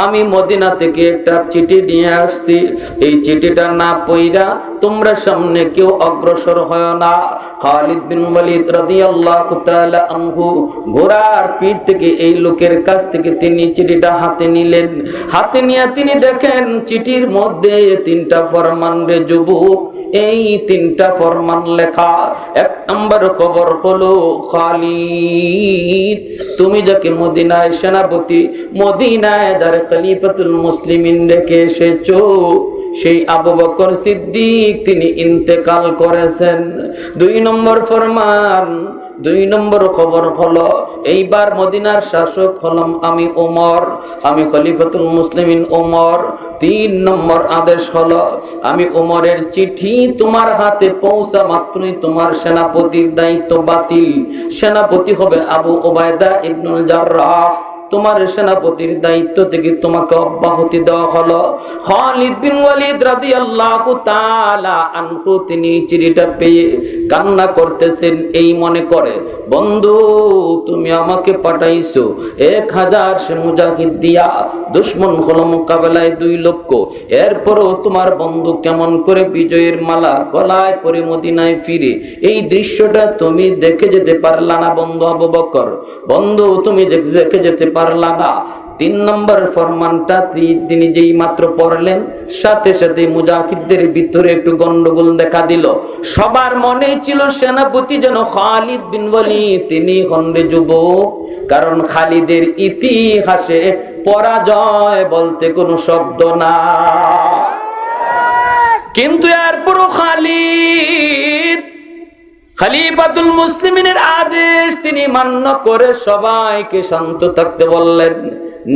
আমি মদিনা থেকে একটা চিঠি নিয়ে আসছি, এই চিঠিটা না পইরা তোমরা সামনে কেউ অগ্রসর হয় না। খালিদ বিন ওয়ালিদ রাদিয়াল্লাহু তাআলা আনহু ঘোড়ার পিঠ থেকে এই লোকের কাছ থেকে তিনি চিঠিটা হাতে নিলেন। হাতে নিয়ে তিনি দেখেন চিঠির মধ্যে 3টা ফরমান রে যুবক, এই 3টা ফরমান লেখা। 1 নম্বর খবর হলো, খালিদ তুমি যাকে মদিনায় সেনাপতি, মদিনায় যার খলিফাতুল মুসলিমিন রেখে এসেছো, সেই আবু বকর সিদ্দিক তিনি ইন্তেকাল করেছেন। 2 নম্বর ফরমান, 2 নম্বর খবর হলো, এইবার মদিনার শাসক হলাম আমি ওমর, আমি খলিফাতুল মুসলিমিন ওমর। 3 নম্বর আদেশ হলো, আমি ওমরের চিঠি তোমার হাতে পৌঁছা মাত্রই তোমার সেনাপতির দায়িত্ব বাতিল, সেনাপতি হবে আবু ওবায়দা ইবনুল জাররাহ, তোমার সেনাপতির দায়িত্ব থেকে তোমাকে অব্যাহতি দেওয়া হলো। খালিদ বিন ওয়ালিদ রাদিয়াল্লাহু তাআলা আনহু তিনি চিঠিটা পেয়ে কান্না করতেছেন, এই মনে করে বন্ধু তুমি আমাকে পাঠাইছো 1000 সে মুজাহিদ দিয়া, দুশমন হলো মোকাবেলায় 2 লক্ষ, এরপরও তোমার বন্ধু কেমন করে বিজয়ের মালা গলায় পরে মদিনায় ফিরে, এই দৃশ্যটা তুমি দেখে যেতে পারলা না বন্ধু আবু বকর, বন্ধু তুমি দেখে যেতে পারলা না। 3 নম্বর ফরমানটা তিনি যেই মাত্র পড়লেন, সাথে সাথে মুজাহিদদের ভিতরে একটু গন্ডগোল দেখা দিল। সবার মনেই ছিল সেনাপতি যেন খালিদ বিন ওয়ালিদ, তিনি হন্ডে যুবক, কারণ খালিদের ইতিহাসে পরাজয় বলতে কোনো শব্দ না। কিন্তু এরপরও খালিদ খলিফাতুল মুসলিমিনের আদেশ তিনি মান্য করে সবাইকে শান্ত থাকতে বললেন।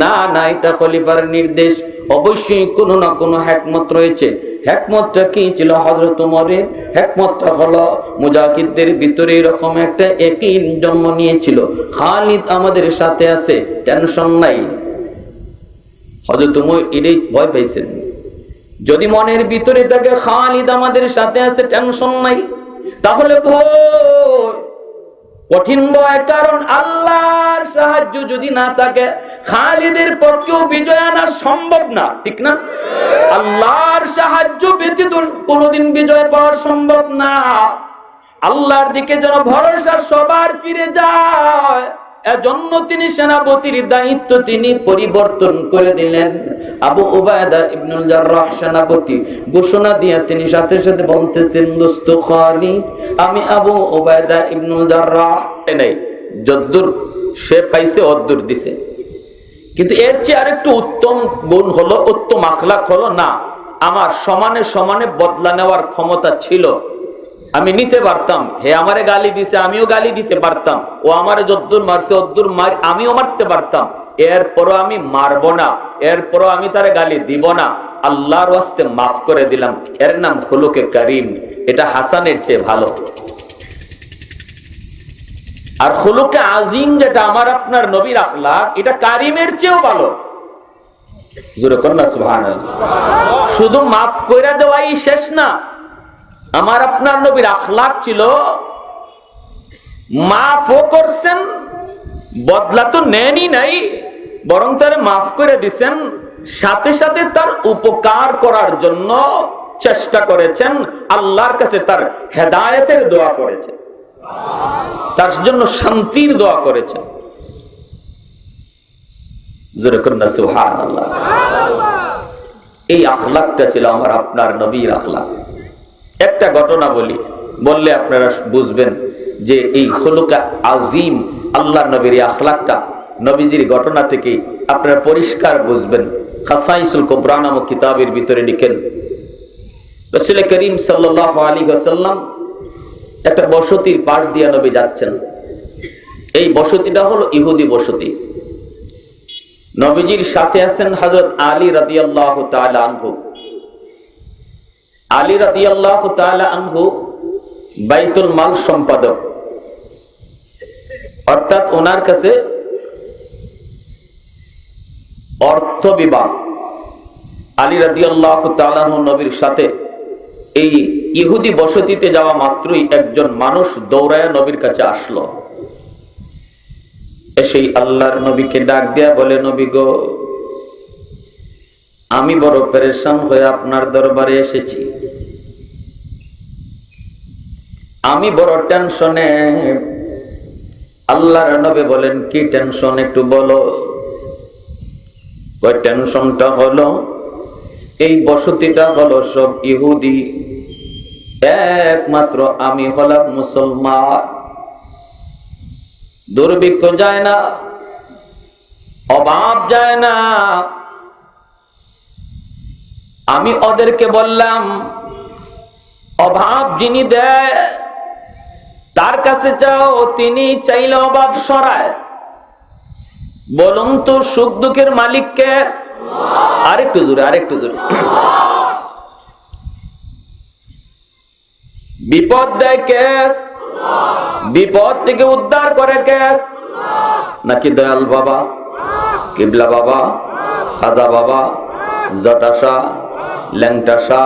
না না, এটা খলিফার নির্দেশ, অবশ্যই কোনো না কোনো হিকমত রয়েছে। হিকমতটা কি ছিল হযরত ওমরের? হিকমতটা হলো মুজাহিদদের ভিতরে এরকম একটা ইয়াকিন জন্ম নিয়েছিল, খালিদ আমাদের সাথে আছে, টেনশন নাই। হযরত ওমর এটাই ভয় পাইছেন, যদি মনের ভিতরে থাকে খালিদ আমাদের সাথে আছে, টেনশন নাই, তাহলে কঠিন ভয়, কারণ আল্লাহর সাহায্য যদি না থাকে খালিদের পক্ষেও বিজয় আনা সম্ভব না, ঠিক না? আল্লাহর সাহায্য ব্যতীত কোনোদিন বিজয় পাওয়া সম্ভব না। আল্লাহর দিকে যেন ভরসা সবার ফিরে যায়, এজন্য তিনি সেনাপতির দায়িত্ব তিনি পরিবর্তন করে দিলেন। আবু উবায়দা ইবনুল জাররাহ সেনাপতি, ঘোষণা দিয়ে তিনি সাথে সাথে বলতেছেন, দোস্ত খালিদ আমি আবু উবায়দা ইবনুল জাররাহ, নাই যদ্দুর সে পাইছে অদ্দুর দিছে, কিন্তু এর চেয়ে আরেকটু উত্তম গুণ হলো, উত্তম আখলাক হলো, না আমার সমানে সমানে বদলা নেওয়ার ক্ষমতা ছিল, আমি নিতে পারতাম। হে আমারে গালি দিছে, আমিও গালি দিতে পারতাম, ও আমারে যদ্দুর মারছে অদ্দুর মার আমিও মারতে পারতাম, এরপরও আমি মারবো না, এরপরও আমি তারে গালি দিব না, আল্লাহর ওয়াস্তে মাফ করে দিলাম। এর নাম খুলুকে কারীম, এটা হাসানের চেয়ে ভালো। আর খুলুকে আজিম যেটা আমার আপনার নবীর আখলাক, এটা কারিমের চেয়েও ভালো। জোরে কর না সুবহানাল্লাহ। শুধু মাফ করে দেওয়াই শেষ না, আমার আপনার নবীর আখলাক ছিল মাফও করছেন, বদলা তো নেনই নাই, বরং তারে মাফ করে দিছেন, সাথে সাথে তার উপকার করার জন্য চেষ্টা করেছেন, আল্লাহর কাছে তার হেদায়েতের দোয়া করেছেন, তার জন্য শান্তির দোয়া করেছেন। জোরে করুন না সুবহানাল্লাহ। এই আখলাকটা ছিল আমার আপনার নবীর আখলাক। একটা ঘটনা বলি, বললে আপনারা বুঝবেন যে এই খুলুকে আজিম আল্লাহর নবীর আখলাকটা নবীজির ঘটনা থেকে আপনারা পরিষ্কার বুঝবেন। খাসাইসুল কুবরা নামক কিতাবের ভিতরে লিখেন, রাসূল করিম সাল্লাল্লাহু আলাইহি ওয়াসাল্লাম একটা বসতির পাশ দিয়ে নবী যাচ্ছেন। এই বসতিটা হলো ইহুদি বসতি। নবীজির সাথে আছেন হযরত আলী রাদিয়াল্লাহু তাআলা আনহু। আলী রাদিয়াল্লাহু তাআলা আনহু বাইতুল মাল সম্পাদক, অর্থাৎ ওনার কাছে অর্থ বিভাগ। আলী রাদিয়াল্লাহু তাআলা আনহু নবীর সাথে এই ইহুদি বসতিতে যাওয়া মাত্রই একজন মানুষ দৌড়ায় নবীর কাছে আসলো। এসেই আল্লাহর নবীকে ডাক দেয়া বলে, নবী গো, আমি বড় পেরেশান হয়ে আপনার দরবারে এসেছি, আমি বড় টেনশনে। আল্লাহর নবী বলেন, কি টেনশন একটু বলো। ওই টেনশনটা হলো, এই বসতিটা হলো সব ইহুদি, একমাত্র আমি হলাম মুসলমান। দুর্ভিক্ষ যায় না, অভাব যায় না। আমি ওদেরকে বললাম, অভাব যিনি দেয় তার কাছে যাও, তিনি চাইলে অভাব সরায়। বলুন তো সুখ দুঃখের মালিককে। আরেকটু জোরে, আরেকটু জোরে। বিপদ দেয় কে? বিপদ থেকে উদ্ধার করে কে? নাকি দয়াল বাবা, কিবলা বাবা, খাজা বাবা, জটাশা, ল্যাংটাশা?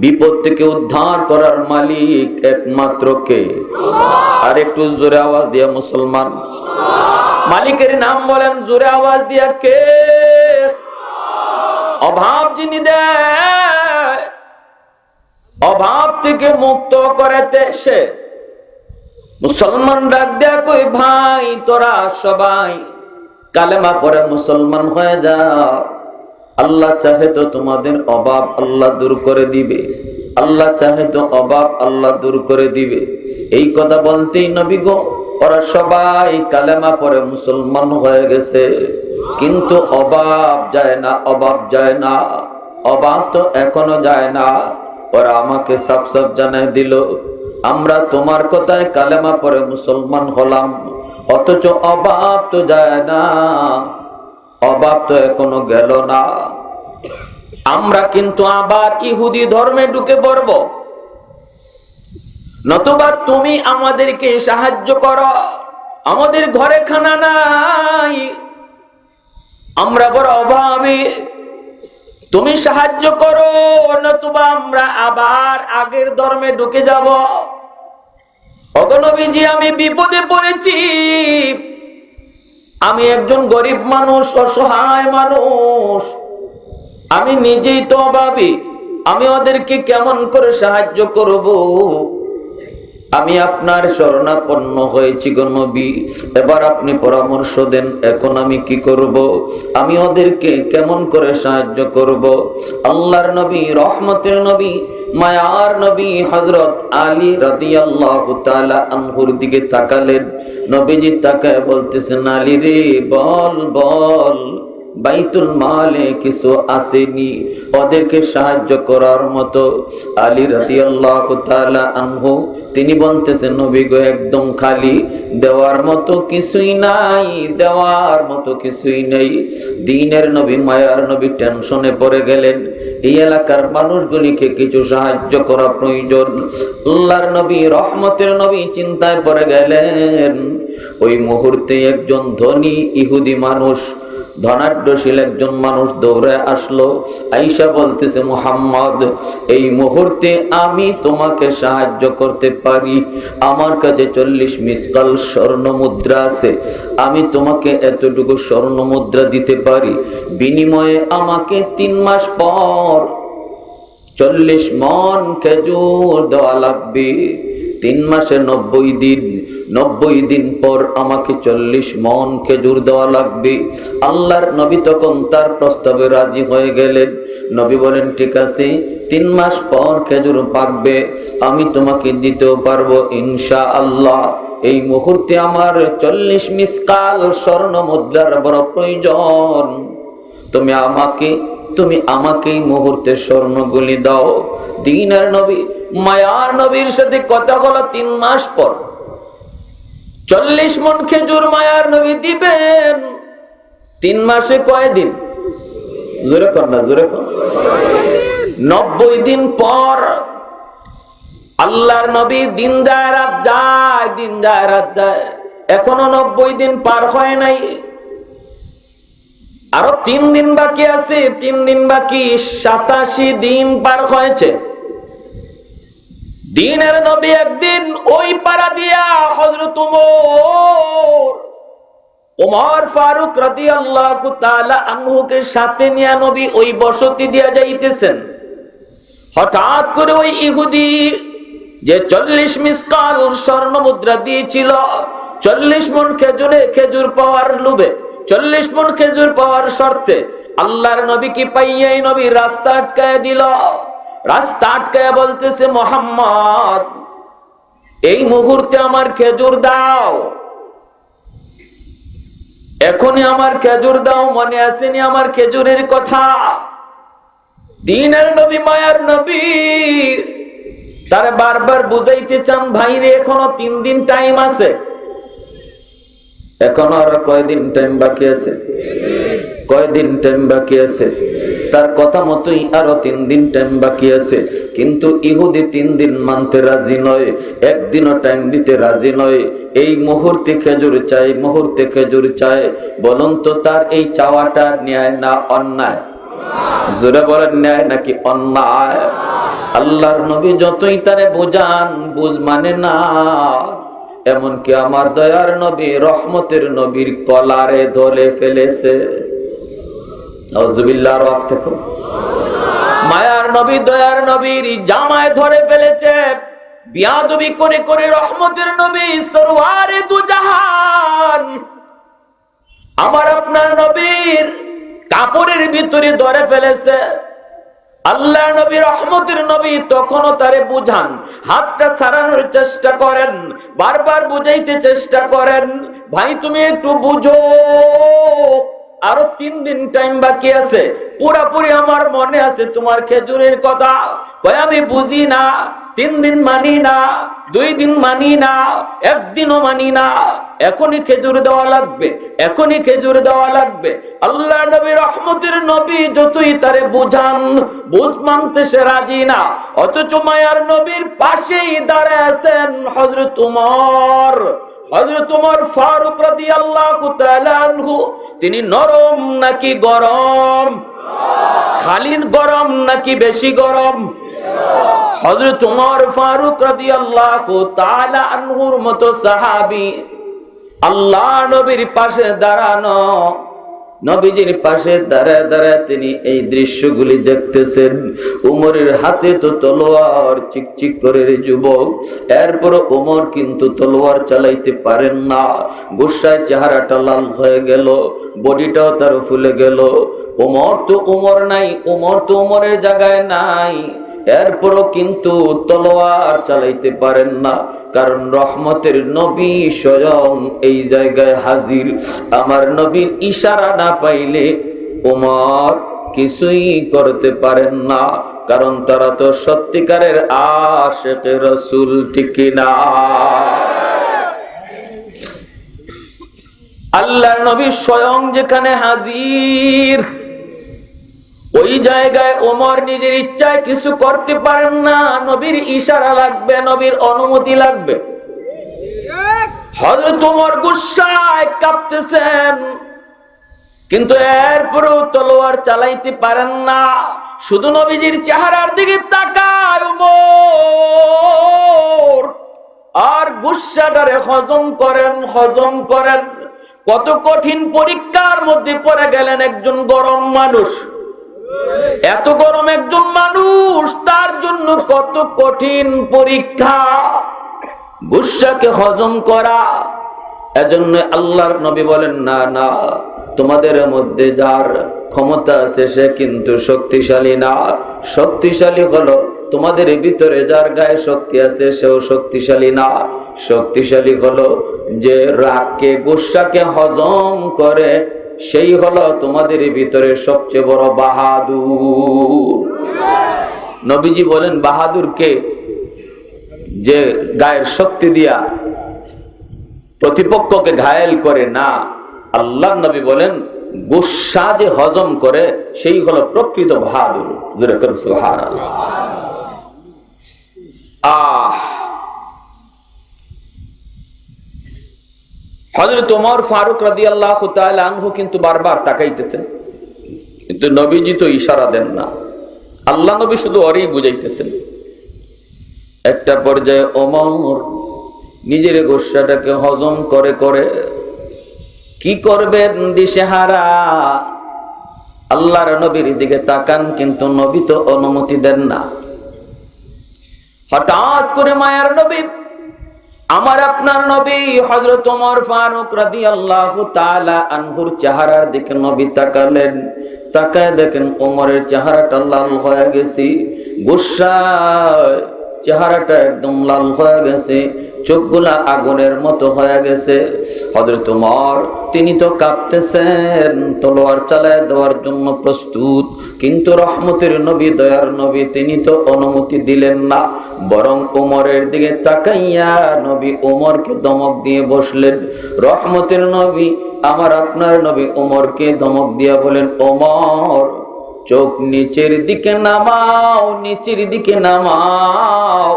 বিপদ থেকে উদ্ধার করার মালিক একমাত্র কে? আর একটু জোরে আওয়াজ দিয়া মুসলমান মালিকের নাম বলেন, জোরে আওয়াজ দিয়া। কে? অভাব যিনি দেয়, অভাব থেকে মুক্ত করেতে সে। মুসলমান ডাক দেয়া কই, ভাই তোরা সবাই কালেমা পড়ে মুসলমান হয়ে যা। আল্লাহ চাহে তো তোমাদের অভাব আল্লাহ দূর করে দিবে, আল্লাহ চাহে তো অভাব আল্লাহ দূর করে দিবে। এই কথা বলতেই নবী গো ওরা সবাই কালেমা পড়ে মুসলমান হয়ে গেছে, কিন্তু অভাব যায় না, অভাব যায় না, অভাব তো এখনো যায় না। ওরা আমাকে সাফ সাফ জানাই দিল, আমরা তোমার কথায় কালেমা পড়ে মুসলমান হলাম, অথচ অভাব তো যায় না, অভাব তো এখনো গেল না। আমরা কিন্তু আবার ইহুদি ধর্মে ঢুকে পড়ব, নতুবা তুমি আমাদেরকে সাহায্য করো, আমাদের ঘরে খানা নাই, আমরা বড় অভাবী, তুমি সাহায্য করো, নতুবা আমরা আবার আগের ধর্মে ঢুকে যাব। ওগো নবীজি, আমি বিপদে পড়েছি, আমি একজন গরিব মানুষ, অসহায় মানুষ, আমি নিজেই তো অভাবী, আমি ওদেরকে কেমন করে সাহায্য করব? আমি আপনার শরণাপন্ন হয়েছি গো নবী, এবার আপনি পরামর্শ দেন, এখন আমি কি করব? আমি ওদেরকে কেমন করে সাহায্য করব? আল্লাহর নবী, রহমতের নবী, মায়ার নবী হযরত আলী রাদিয়াল্লাহু তাআলা আনহুর দিকে তাকালেন। নবীজি তাকায় বলতেছেন, আলী রে, বল বল, বাইতুল মালে কিছু আসেনি ওদেরকে সাহায্য করার মতো? আলী রাদিয়াল্লাহু তাআলা আনহু তিনি বলতেছেন, নবী গো একদম খালি, দেওয়ার মতো কিছুই নাই, দেওয়ার মতো কিছুই নেই। দ্বীনের নবী, মায়ার নবী টেনশনে পড়ে গেলেন, এই এলাকার মানুষগুলিকে কিছু সাহায্য করা প্রয়োজন। আল্লাহর নবী, রহমতের নবী চিন্তায় পড়ে গেলেন। ওই মুহূর্তে একজন ধনী ইহুদি মানুষ, ধনাঢ্যশীল একজন মানুষ দৌড়ে আসলো, আয়েশা বলতেছে, মুহাম্মদ, এই মুহূর্তে আমি তোমাকে সাহায্য করতে পারি, আমার কাছে 40 মিসকাল স্বর্ণ মুদ্রা আছে, আমি তোমাকে এতটুকু স্বর্ণ মুদ্রা দিতে পারি, বিনিময়ে আমাকে 3 মাস পর 40 মণ খেজুর দেওয়া লাগবে। 3 মাসে 90 দিন, 90 দিন পর আমাকে 40 মণ খেজুর দেওয়া লাগবে। আল্লাহর নবী তখন তার প্রস্তাবে রাজি হয়ে গেলেন। নবী বলেন, ঠিক আছে, 3 মাস পর খেজুর পাকবে, আমি তোমাকে দিতেও পারবো ইনশাআল্লাহ। এই মুহূর্তে আমার 40 মিসকাল স্বর্ণ মুদ্রার বড় প্রয়োজন, তুমি আমাকে এই মুহূর্তে স্বর্ণগুলি দাও। দ্বীনের নবী, মায়ার নবীর সাথে কথা হলো 3 মাস পর 40 মণ খেজুর মায়ার নবী দিবেন। 3 মাসে কয় দিন? জোরে কর না, জোরে কর। 90 দিন পর আল্লাহর নবী দিন যায় রাত যায়, দিন যায় রাত যায়, এখনো 90 দিন পার হয় নাই, আরো 3 দিন বাকি আছে, 3 দিন বাকি, 87 দিন পার হয়েছে। দ্বীনের নবী একদিন ওই পাড়া দিয়া হযরত ওমর ওমর ফারুক রাদিয়াল্লাহু তাআলা আনহুকে সাথে নিয়ে নবী ওই বসতি দিয়া যাইতেছেন। হঠাৎ করে ওই ইহুদি যে 40 মিসকাল স্বর্ণ মুদ্রা দিয়েছিল, 40 মণ খেজুর পাওয়ার লোভে, 40 মণ খেজুর পাওয়ার শর্তে আল্লাহর নবীকে পাইয়াই নবী রাস্তা আটকায় দিল। রাস্তা আটকায় বলতেছে, মুহাম্মদ এই মুহূর্তে আমার খেজুর দাও, এখনই আমার খেজুর দাও, মনে আসেনি আমার খেজুরের কথা। দিনের নবী, মায়ার নবী তার বারবার বুঝাইতে চান, ভাইরে এখনো 3 দিন টাইম আছে। এখনো আরো কয়দিন টাইম বাকি আছে? কয়দিন টাইম বাকি আছে? তার কথা মতোই আরো 3 দিন টাইম বাকি আছে। কিন্তু ইহুদি 3 দিন মানতে রাজি নয়, একদিনও টাইম দিতে রাজি নয়। এই মুহূর্তে খেজুর চাই, মুহূর্তে খেজুর চাই। বলুন তো তার এই চাওয়াটা ন্যায় না অন্যায়? জোরে বলেন, ন্যায় নাকি অন্যায়? আল্লাহর নবী যতই তারে বোঝান, বুঝ মানে না। এমনকি আমার দয়ার নবী, রহমতের নবীর কলারে ধরে ফেলেছে। আউযুবিল্লাহর ওয়াস্তে কর। মায়ার নবী, দয়ার নবীর জামায় ধরে ফেলেছে। বিয়াদবি করে করে রহমতের নবী সরওয়ারে দু জাহান আমার আপনার নবীর কাপড়ের ভিতরে ধরে ফেলেছে। আল্লাহ নবী, রহমতের নবী তখনও তারে বুঝান, হাতটা ছাড়ানোর চেষ্টা করেন, বারবার বুঝাইতে চেষ্টা করেন, ভাই তুমি একটু বুঝো, আরো 3 দিন টাইম বাকি আছে। পুরাপুরি আমার মনে আছে তোমার খেজুরের কথা। কয় আমি বুঝি না, 3 দিন মানি না, 2 দিন মানি না, 1 দিনও মানি না, এখনই খেজুর দেওয়া লাগবে, এখনই খেজুর দেওয়া লাগবে। আল্লাহ নবী, রহমতের নবী যতই তারে বুঝান, বুঝ মানতে সে রাজি না। অথচ মায়ার নবীর পাশেই দাঁড়ায় আছেন হযরত উমর, হযরত উমর ফারুক রাদিয়াল্লাহু তাআলা আনহু। তিনি নরম নাকি গরম? খালি গরম নাকি বেশি গরম? হযরত উমর ফারুক রাদিয়াল্লাহু তাআলা আনহুর মতো সাহাবী আল্লাহ নবীর পাশে দাঁড়ানো, নবীজির পাশে দাঁড়ায় দাঁড়ায় তিনি এই দৃশ্যগুলি দেখতেছেন। উমরের হাতে তো তলোয়ার, চিকচিক করে যুবক, এরপর উমর কিন্তু তলোয়ার চালাইতে পারেন না। গুসায় চেহারাটা লাল হয়ে গেল, বডিটাও তার ফুলে গেল। উমর তো উমর নাই, উমর তো উমরের জায়গায় নাই, এরপরও কিন্তু তলোয়ার চালাইতে পারেন না, কারণ রহমতের নবী স্বয়ং এই জায়গায় হাজির। আমার নবীর ইশারা না পাইলে ওমর কিছুই করতে পারেন না, কারণ তারা তো সত্যিকারের আশিকে রাসূল, ঠিক না? আল্লাহর নবী স্বয়ং যেখানে হাজির, ওই জায়গায় ওমর নিজের ইচ্ছায় কিছু করতে পারেন না। নবীর ইশারা লাগবে, নবীর অনুমতি লাগবে। হযরত ওমর গুসায় কাঁপতেছেন, কিন্তু এরপরও তলোয়ার চালাইতে পারেন না। শুধু নবীজির চেহারার দিকে তাকায় ওমর, আর গুসাটারে হজম করেন, হজম করেন। কত কঠিন পরীক্ষার মধ্যে পড়ে গেলেন একজন গরম মানুষ। এত গরম একজন মানুষ, তার জন্য কত কঠিন পরীক্ষা, গুসাকে হজম করা। এজন্য আল্লাহর নবী বলেন, না না, তোমাদের মধ্যে যার ক্ষমতা আছে সে কিন্তু শক্তিশালী না। শক্তিশালী হলো তোমাদের ভিতরে যার গায়ে শক্তি আছে, সেও শক্তিশালী না। শক্তিশালী হলো যে রাগকে, গুসাকে হজম করে, সেই হলো তোমাদের ভিতরে সবচেয়ে বড় বাহাদুর। নবীজি বলেন, বাহাদুর কে? যে গায়ের শক্তি দিয়া প্রতিপক্ষকে ঘায়েল করে না। আল্লাহ নবী বলেন, গুসা যে হজম করে সেই হলো প্রকৃত বাহাদুর। জোরে করে সুবহানাল্লাহ। হযরত ওমর ফারুক রাদিয়াল্লাহু তাআলা আনহু কিন্তু বারবার তাকাইতেছেন, কিন্তু নবীজি তো ইশারা দেন না। আল্লাহ নবী শুধু ওরই বুঝাইতেছেন। একটা পর্যায়ে ওমর নিজের গোসাটাকে হজম করে করে কি করবেন দিশেহারা। আল্লাহর নবীর দিকে তাকান, কিন্তু নবী তো অনুমতি দেন না। হঠাৎ করে মায়ার নবী, আমার আপনার নবী হযরত ওমর ফারুক রাদিয়াল্লাহু তাআলা আনহুর চেহারার দিকে নবী তাকালেন। তাকায় দেখেন ওমরের চেহারাটা লাল হয়ে গেছে, গুসায় চেহারাটা একদম লাল হয়ে গেছে, চোখগুলা আগুনের মতো হয়ে গেছে। হযরত ওমর তিনি তো কাঁপতেছেন, তলোয়ার চালায় দেওয়ার জন্য প্রস্তুত, কিন্তু রহমতের নবী, দয়ার নবী তিনি তো অনুমতি দিলেন না। বরং ওমরের দিকে তাকাইয়া নবী ওমরকে ধমক দিয়ে বসলেন। রহমতের নবী, আমার আপনার নবী ওমরকে ধমক দিয়া বলেন, ওমর চোখ নিচের দিকে নামাও, নিচের দিকে নামাও।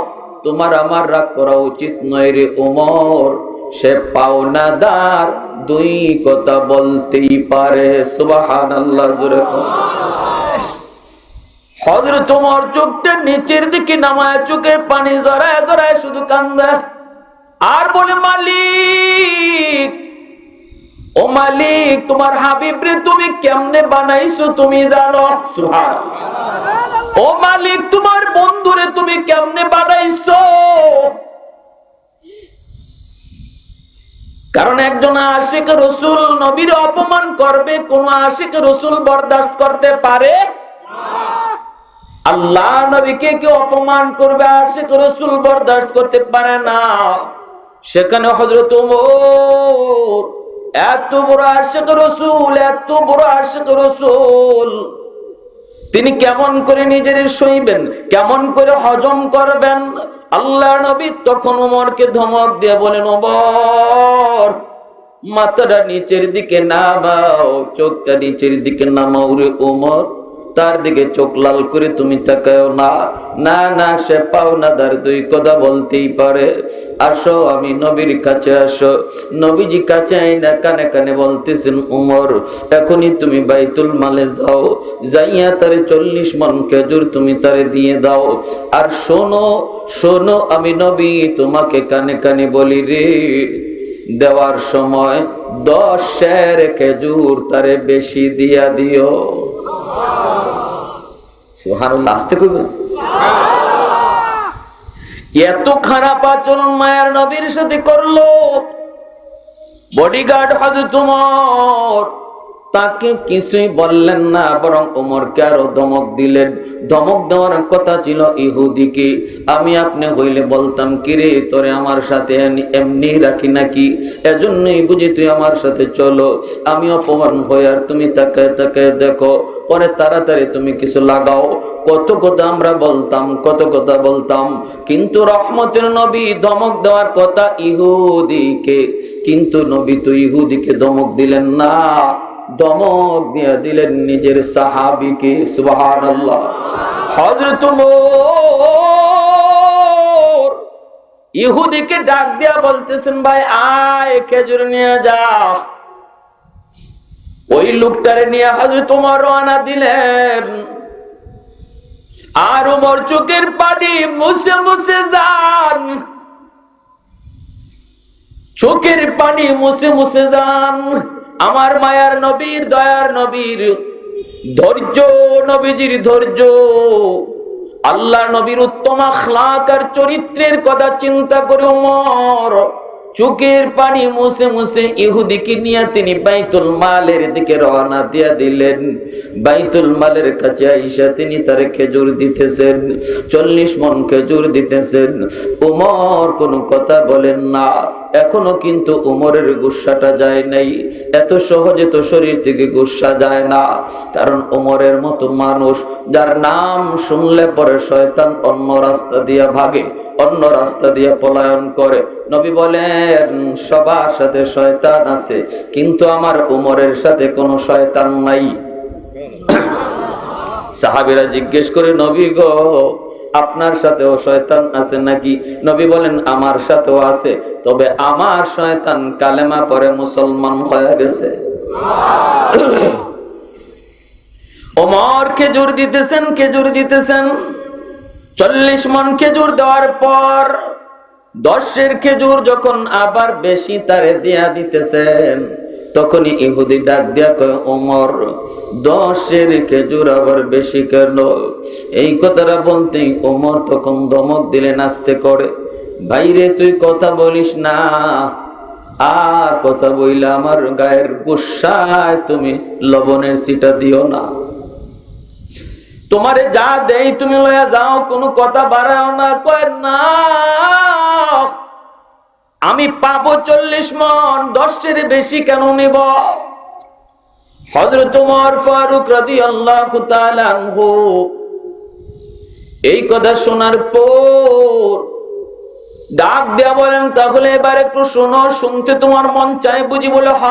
তোমার আমার রাগ করা উচিত নয় রে ওমর, সে পাওনাদার, দুই কথা বলতেই পারে। সুবহানাল্লাহ। জোরে হযরত ওমর চোখটা নিচের দিকে নামায়, চোখের পানি জড়ায় জড়ায় শুধু কান্দে আর বলে, মালিক, ও মালিক, তোমার হাবিব রে তুমি কেমনে বানাইছো তুমি জানো। সুবহানাল্লাহ। ও মালিক, তোমার বন্ধুরে তুমি কেমনে বানাইছো। কারণ একজন আশিক রাসূল নবীর অপমান করবে, কোন আশিক রাসূল বরদাস্ত করতে পারে না। আল্লাহ নবীকে কেউ অপমান করবে, আশিক রাসূল বরদাস্ত করতে পারে না। সেখানে হযরত ওমর এত বড় আশিক রাসূল, এত বড় আশিক রাসূল, তিনি কেমন করে নিজের সইবেন, কেমন করে হজম করবেন। আল্লাহ নবী তখন ওমরকে ধমক দিয়ে বলেন, ওমর মাথাটা নিচের দিকে নামাও, চোখটা নিচের দিকে নামাও রে ওমর। তার দিকে চোখ লাল করে তুমি তাকাও না। না না, সে পাওনাদার, দুই কথা বলতেই পারে। আসো, আমি নবীর কাছে আসো। নবীজি কাছে আইনা কানে কানে বলতেছেন, উমর এখনই তুমি বাইতুল মালে যাও, যাইয়া তারে 40 মণ খেজুর তুমি তারে দিয়ে দাও। আর শোনো শোনো, আমি নবী তোমাকে কানে কানে বলি রে, দেওয়ার সময় 10 সের খেজুর তারে বেশি দিয়া দিও। সুবহানাল্লাহ। আসতে কইবেন। এত খারাপ আচরণ মায়ার নবীর সাথে করলো বডিগার্ড হযরত ওমর। তাকে কিছুই বললেন না, বরং ওমরকে আরো ধমক দিলেন। ধমক দেওয়ার কথা ছিল ইহুদিকে। আমি আপনি হইলে বলতাম, কিরে তোরে আমার সাথে এমনি রাখি নাকি, এজন্যই বুঝি তুই আমার সাথে চলো। আমি অপমান হই আর তুমি তাকায় তাকায় দেখো, পরে তাড়াতাড়ি তুমি কিছু লাগাও। কত কথা আমরা বলতাম, কত কথা বলতাম, কিন্তু রহমতের নবী ধমক দেওয়ার কথা ইহুদিকে, কিন্তু নবী তো ইহুদিকে ধমক দিলেন না, ধমক দিয়ে দিলেন নিজের সাহাবীকে। সুবহানাল্লাহ। হযরত ওমর ইহুদিকে ডাক দিয়া বলতেছেন, ভাই আয় খেজুর নিয়ে যা। ওই লোকটারে নিয়ে হযরত ওমর রওনা দিলেন। আর ওমর চোখের পানি মুছে মুছে যান, চোখের পানি মুছে মুছে যান। আমার মায়ার নবীর, দয়ার নবীর ধৈর্য, নবীজির ধৈর্য, আল্লাহ নবীর উত্তম আখলাক আর চরিত্রের কথা চিন্তা করে ওমর চোখের পানি মুছে মুছে ইহুদিকে নিয়ে তিনি বাইতুল মালের দিকে রওনা দিয়া দিলেন। বাইতুল মালের কাছে আইসা তিনি তারে খেজুর দিতেছেন, 40 মণ খেজুর দিতেছেন। ওমর কোনো কথা বলেন না। এখনো কিন্তু ওমরের গুসাটা যায় নাই। এত সহজে তো শরীর থেকে গুসা যায় না, কারণ ওমরের মতো মানুষ যার নাম শুনলে পরে শয়তান অন্য রাস্তা দিয়া ভাগে, অন্য রাস্তা দিয়া পলায়ন করে। নবী বলেন, সবার সাথে শয়তান আছে, কিন্তু আমার ওমরের সাথে কোনো শয়তান নাই। সাহাবীরা জিজ্ঞেস করে, নবী গো আপনার সাথেও শয়তান আছে নাকি? নবী বলেন, আমার সাথেও আছে, তবে আমার শয়তান কালেমা পড়ে মুসলমান হয়ে গেছে। ওমর খেজুর দিতেছেন, খেজুর দিতেছেন। 40 মণ খেজুর দেওয়ার পর 10 খেজুর যখন আবার বেশি তারে দিয়া দিতেছেন, তখনই ইহুদি ডাক দিয়া কয়, ওমর 10 খেজুর আবার বেশি কেন? এই কথাটা বলতেই ওমর তখন ধমক দিলেন আস্তে করে, ভাইরে তুই কথা বলিস না, আর কথা বইলে আমার গায়ের গুসায় তুমি লবণের ছিটা দিও না। তোমারে যা দেই তুমি লইয়া যাও, কোনো কথা বাড়াও না। কয় না, আমি পাবো 40 মণ, 10 বেশি কেন নিব? হযরত ওমর ফারুক রাদিয়াল্লাহু তাআলা আনহু এই কথা শোনার পর ডাক দিয়া বলেন, তাহলে এবার একটু শোনো, শুনতে তোমার মন চায় বুঝি? বলে হ।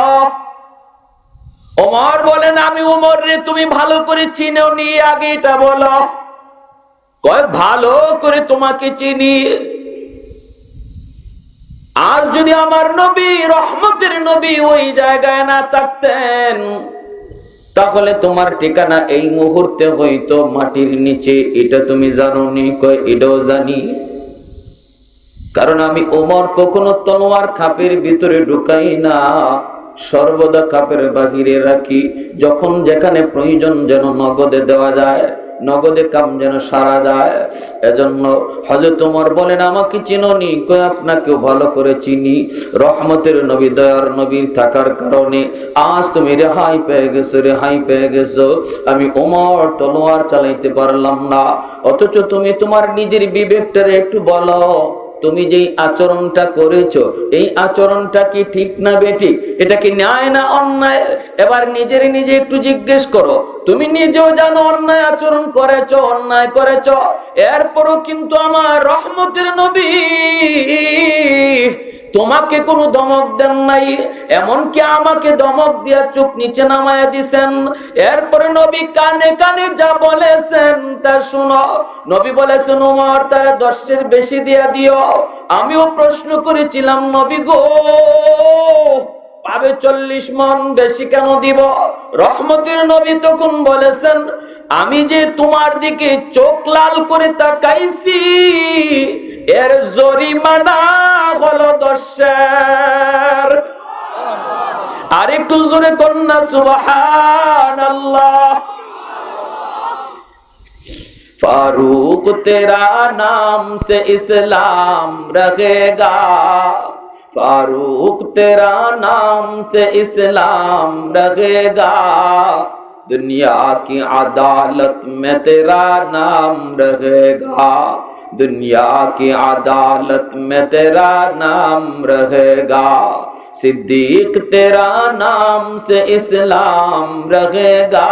ওমর বলেন, আমি ওমর রে তুমি ভালো করে চিনো নি, আগে এটা বলো। কয়, ভালো করে তোমাকে চিনি। আর যদি আমার নবী, রহমতের নবী ওই জায়গায় না থাকতেন, তাহলে তোমার ঠিকানা এই মুহূর্তে হয়তো মাটির নিচে। এটা তুমি জানো নি? কয়, এটাও জানি, কারণ আমি ওমর কখনো তলোয়ার খাপের ভিতরে ঢুকাই না, সর্বদা খাপের বাহিরে রাখি। যখন যেখানে প্রয়োজন যেন নগদে দেওয়া যায়, নগদে কাম যেন সারা যায়। এজন্য হযরত ওমর বলেন, আমাকে চিনোনি? কই, আপনাকেও ভালো করে চিনি। রহমতের নবী, দয়ার নবী থাকার কারণে আজ তুমি রেহাই পেয়ে গেছো, রেহাই পেয়ে গেছো। আমি ওমর তলোয়ার চালাইতে পারলাম না, অথচ তুমি তোমার নিজের বিবেকটারে একটু বলো, তুমি যেই আচরণটা করেছো, এই আচরণটা কি ঠিক না বেঠিক? এটা কি ন্যায় না অন্যায়? এবার নিজের নিজে একটু জিজ্ঞেস করো। তুমি নিজেও জানো অন্যায় আচরণ করেছো, অন্যায় করেছো, এরপরও কিন্তু আমার রহমতের নবী তোমাকে কোনো ধমক দেন নাই, এমনকি আমাকে ধমক দিয়া চোখ নিচে নামায়া দিছেন। এরপরে নবী কানে কানে যা বলেছেন তা শুনো। নবী বলেছেন, ওমর তারা 10 বেশি দিয়া দিও। আমিও প্রশ্ন করেছিলাম, নবী গো, পাবে 40 মণ, বেশি কেন দিব? রহমতের নবী তখন বলেছেন, আমি যে তোমার দিকে চোখ লাল করে তাকাইছি, এর জরিমানা হলো 10। আর একটু জোরে কন্যা সুবহানাল্লাহ। फारूक तेरा नाम से इस्लाम रहेगा, फारूक तेरा नाम से इस्लाम रहेगा, दुनिया की अदालत में तेरा नाम रहेगा, दुनिया की अदालत में तेरा नाम रहेगा, सिद्दीक तेरा नाम से इस्लाम रहेगा,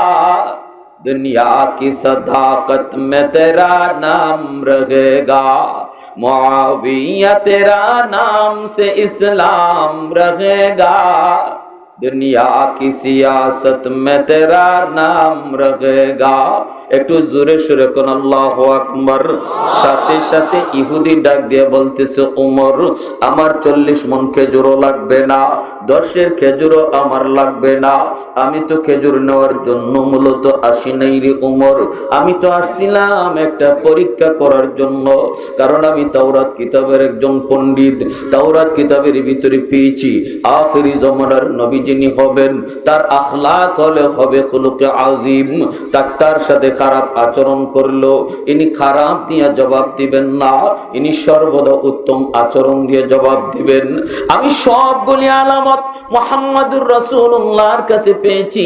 दुनिया की सदाकत में तेरा नाम रहेगा, मुआविया तेरा नाम से इस्लाम रहेगा, दुनिया की सियासत में तेरा नाम रहेगा। একটু জোরে সুরে কোন আল্লাহু আকবার। সাথে সাথে ইহুদি ডাক দিয়ে বলতেছে, ওমর আমার 40 মণ খেজুরও লাগবে না, 10 খেজুরও আমার লাগবে না। আমি তো খেজুর নেওয়ার জন্য মূলত আসি নাই রে ওমর, আমি তো আসছিলাম একটা পরীক্ষা করার জন্য। কারণ আমি তাওরাত কিতাবের একজন পণ্ডিত, তাওরাত কিতাবের ভিতরে পেয়েছি আখিরি জমানার নবী যিনি হবেন, তার আখলাক হবে খুলুকে আজিম। তার সাথে খারাপ আচরণ করলো ইনি খারাপ দিয়ে জবাব দিবেন না, ইনি সর্বদা উত্তম আচরণ দিয়ে জবাব দিবেন। আমি সবগুলি আলামত মুহাম্মাদুর রাসূলুল্লাহর কাছে পেয়েছি,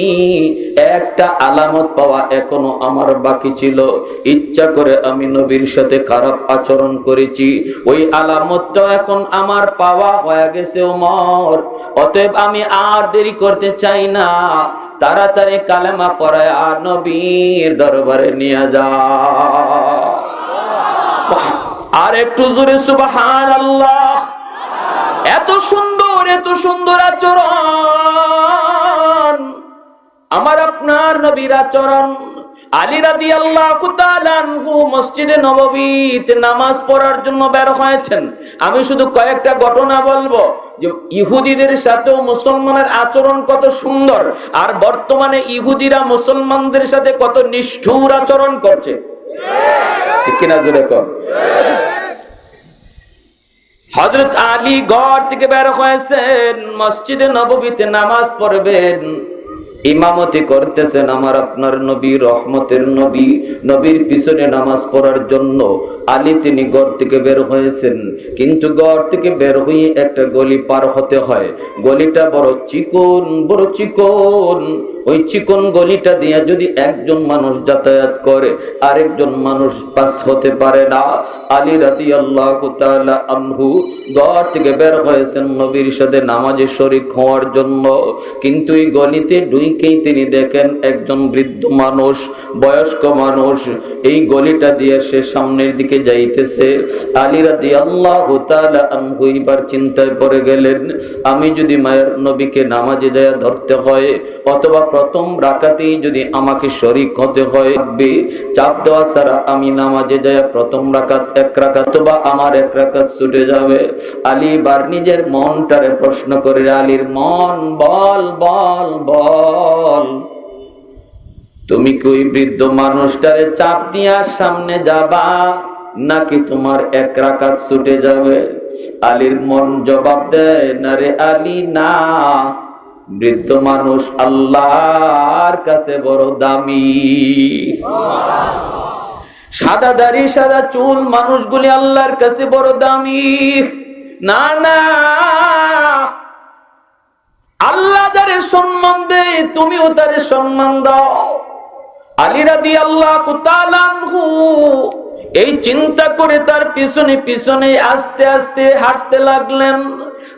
একটা আলামত পাওয়া এখনো আমার বাকি ছিল। ইচ্ছা করে আমি নবীর সাথে খারাপ আচরণ করেছি, ওই আলামতটা এখন আমার পাওয়া হয়ে গেছে ওমর। অতএব আমি আর দেরি করতে চাই না, তাড়াতাড়ি কালেমা পড়ায় আর নবীর দরবারে নিয়ে যা। আর একটু জোরে সুবহানাল্লাহ। এত সুন্দর, এত সুন্দর আচরণ আমার আপনার নবীর আচরণ। আলী রাদিয়াল্লাহু তাআলা আনহু মসজিদে নববীতে নামাজ পড়ার জন্য বের হয়েছেন। আমি শুধু কয়েকটা ঘটনা বলবো যে ইহুদিদের সাথে মুসলমানের আচরণ কত সুন্দর, আর বর্তমানে ইহুদিরা মুসলমানদের সাথে কত নিষ্ঠুর আচরণ করছে। ঠিক কিনা জোরে কর। হযরত আলী ঘর থেকে বের হয়েছেন, মসজিদে নববীতে নামাজ পড়বেন, ইমামতি করতেছেন আমার আপনার নবী, রহমতের নবী। নবীর পিছনে নামাজ পড়ার জন্য আলী তিনি ঘর থেকে বের হয়েছেন। কিন্তু ঘর থেকে বের হয়ে একটা গলি পার হতে হয়। গলিটা বড় চিকন, বড় চিকন। ওই চিকন গলিটা দিয়ে যদি একজন মানুষ যাতায়াত করে, আরেকজন মানুষ পাস হতে পারে না। আলী রাদিয়াল্লাহু তাআলা আনহু ঘর থেকে বের হয়েছেন নবীর সাথে নামাজে শরীক হওয়ার জন্য। কিন্তু এই গলিতে ঢুকেই তিনি দেখেন একজন বৃদ্ধ মানুষ, বয়স্ক মানুষ এই গলিটা দিয়ে সে সামনের দিকে যাইতেছে। আলী রাদিয়াল্লাহু তাআলা আনহু এবার চিন্তায় পড়ে গেলেন, আমি যদি মায়ের নবীকে নামাজে যায় ধরতে হয়, অথবা প্রথম রাকাতেই যদি আমাকে শরীক হতে হয়, চাপ দেওয়া ছাড়া আমি নামাজে যায় প্রথম রাকাত এক রাকাত বা আমার এক রাকাত ছুটে যাবে। আলী বার নিজের মনটারে প্রশ্ন করে, আলীর মন বল বল বল, তুমি কি ওই বৃদ্ধ মানুষটারে চাপ দিয়া সামনে যাবা, নাকি তোমার এক রাকাত ছুটে যাবে? আলীর মন জবাব দেয়, না রে আলী না, বৃদ্ধ মানুষ আল্লাহর কাছে বড় দামি। সাদা দাড়ি সাদা চুল মানুষগুলি আল্লাহর কাছে বড় দামি। না না, আল্লাহ যারে সম্মান দেয় তুমিও তারে সম্মান দাও। আলী রাদিয়াল্লাহু তাআলা আনহু এই চিন্তা করে তার পিছনে পিছনে আস্তে আস্তে হাঁটতে লাগলেন।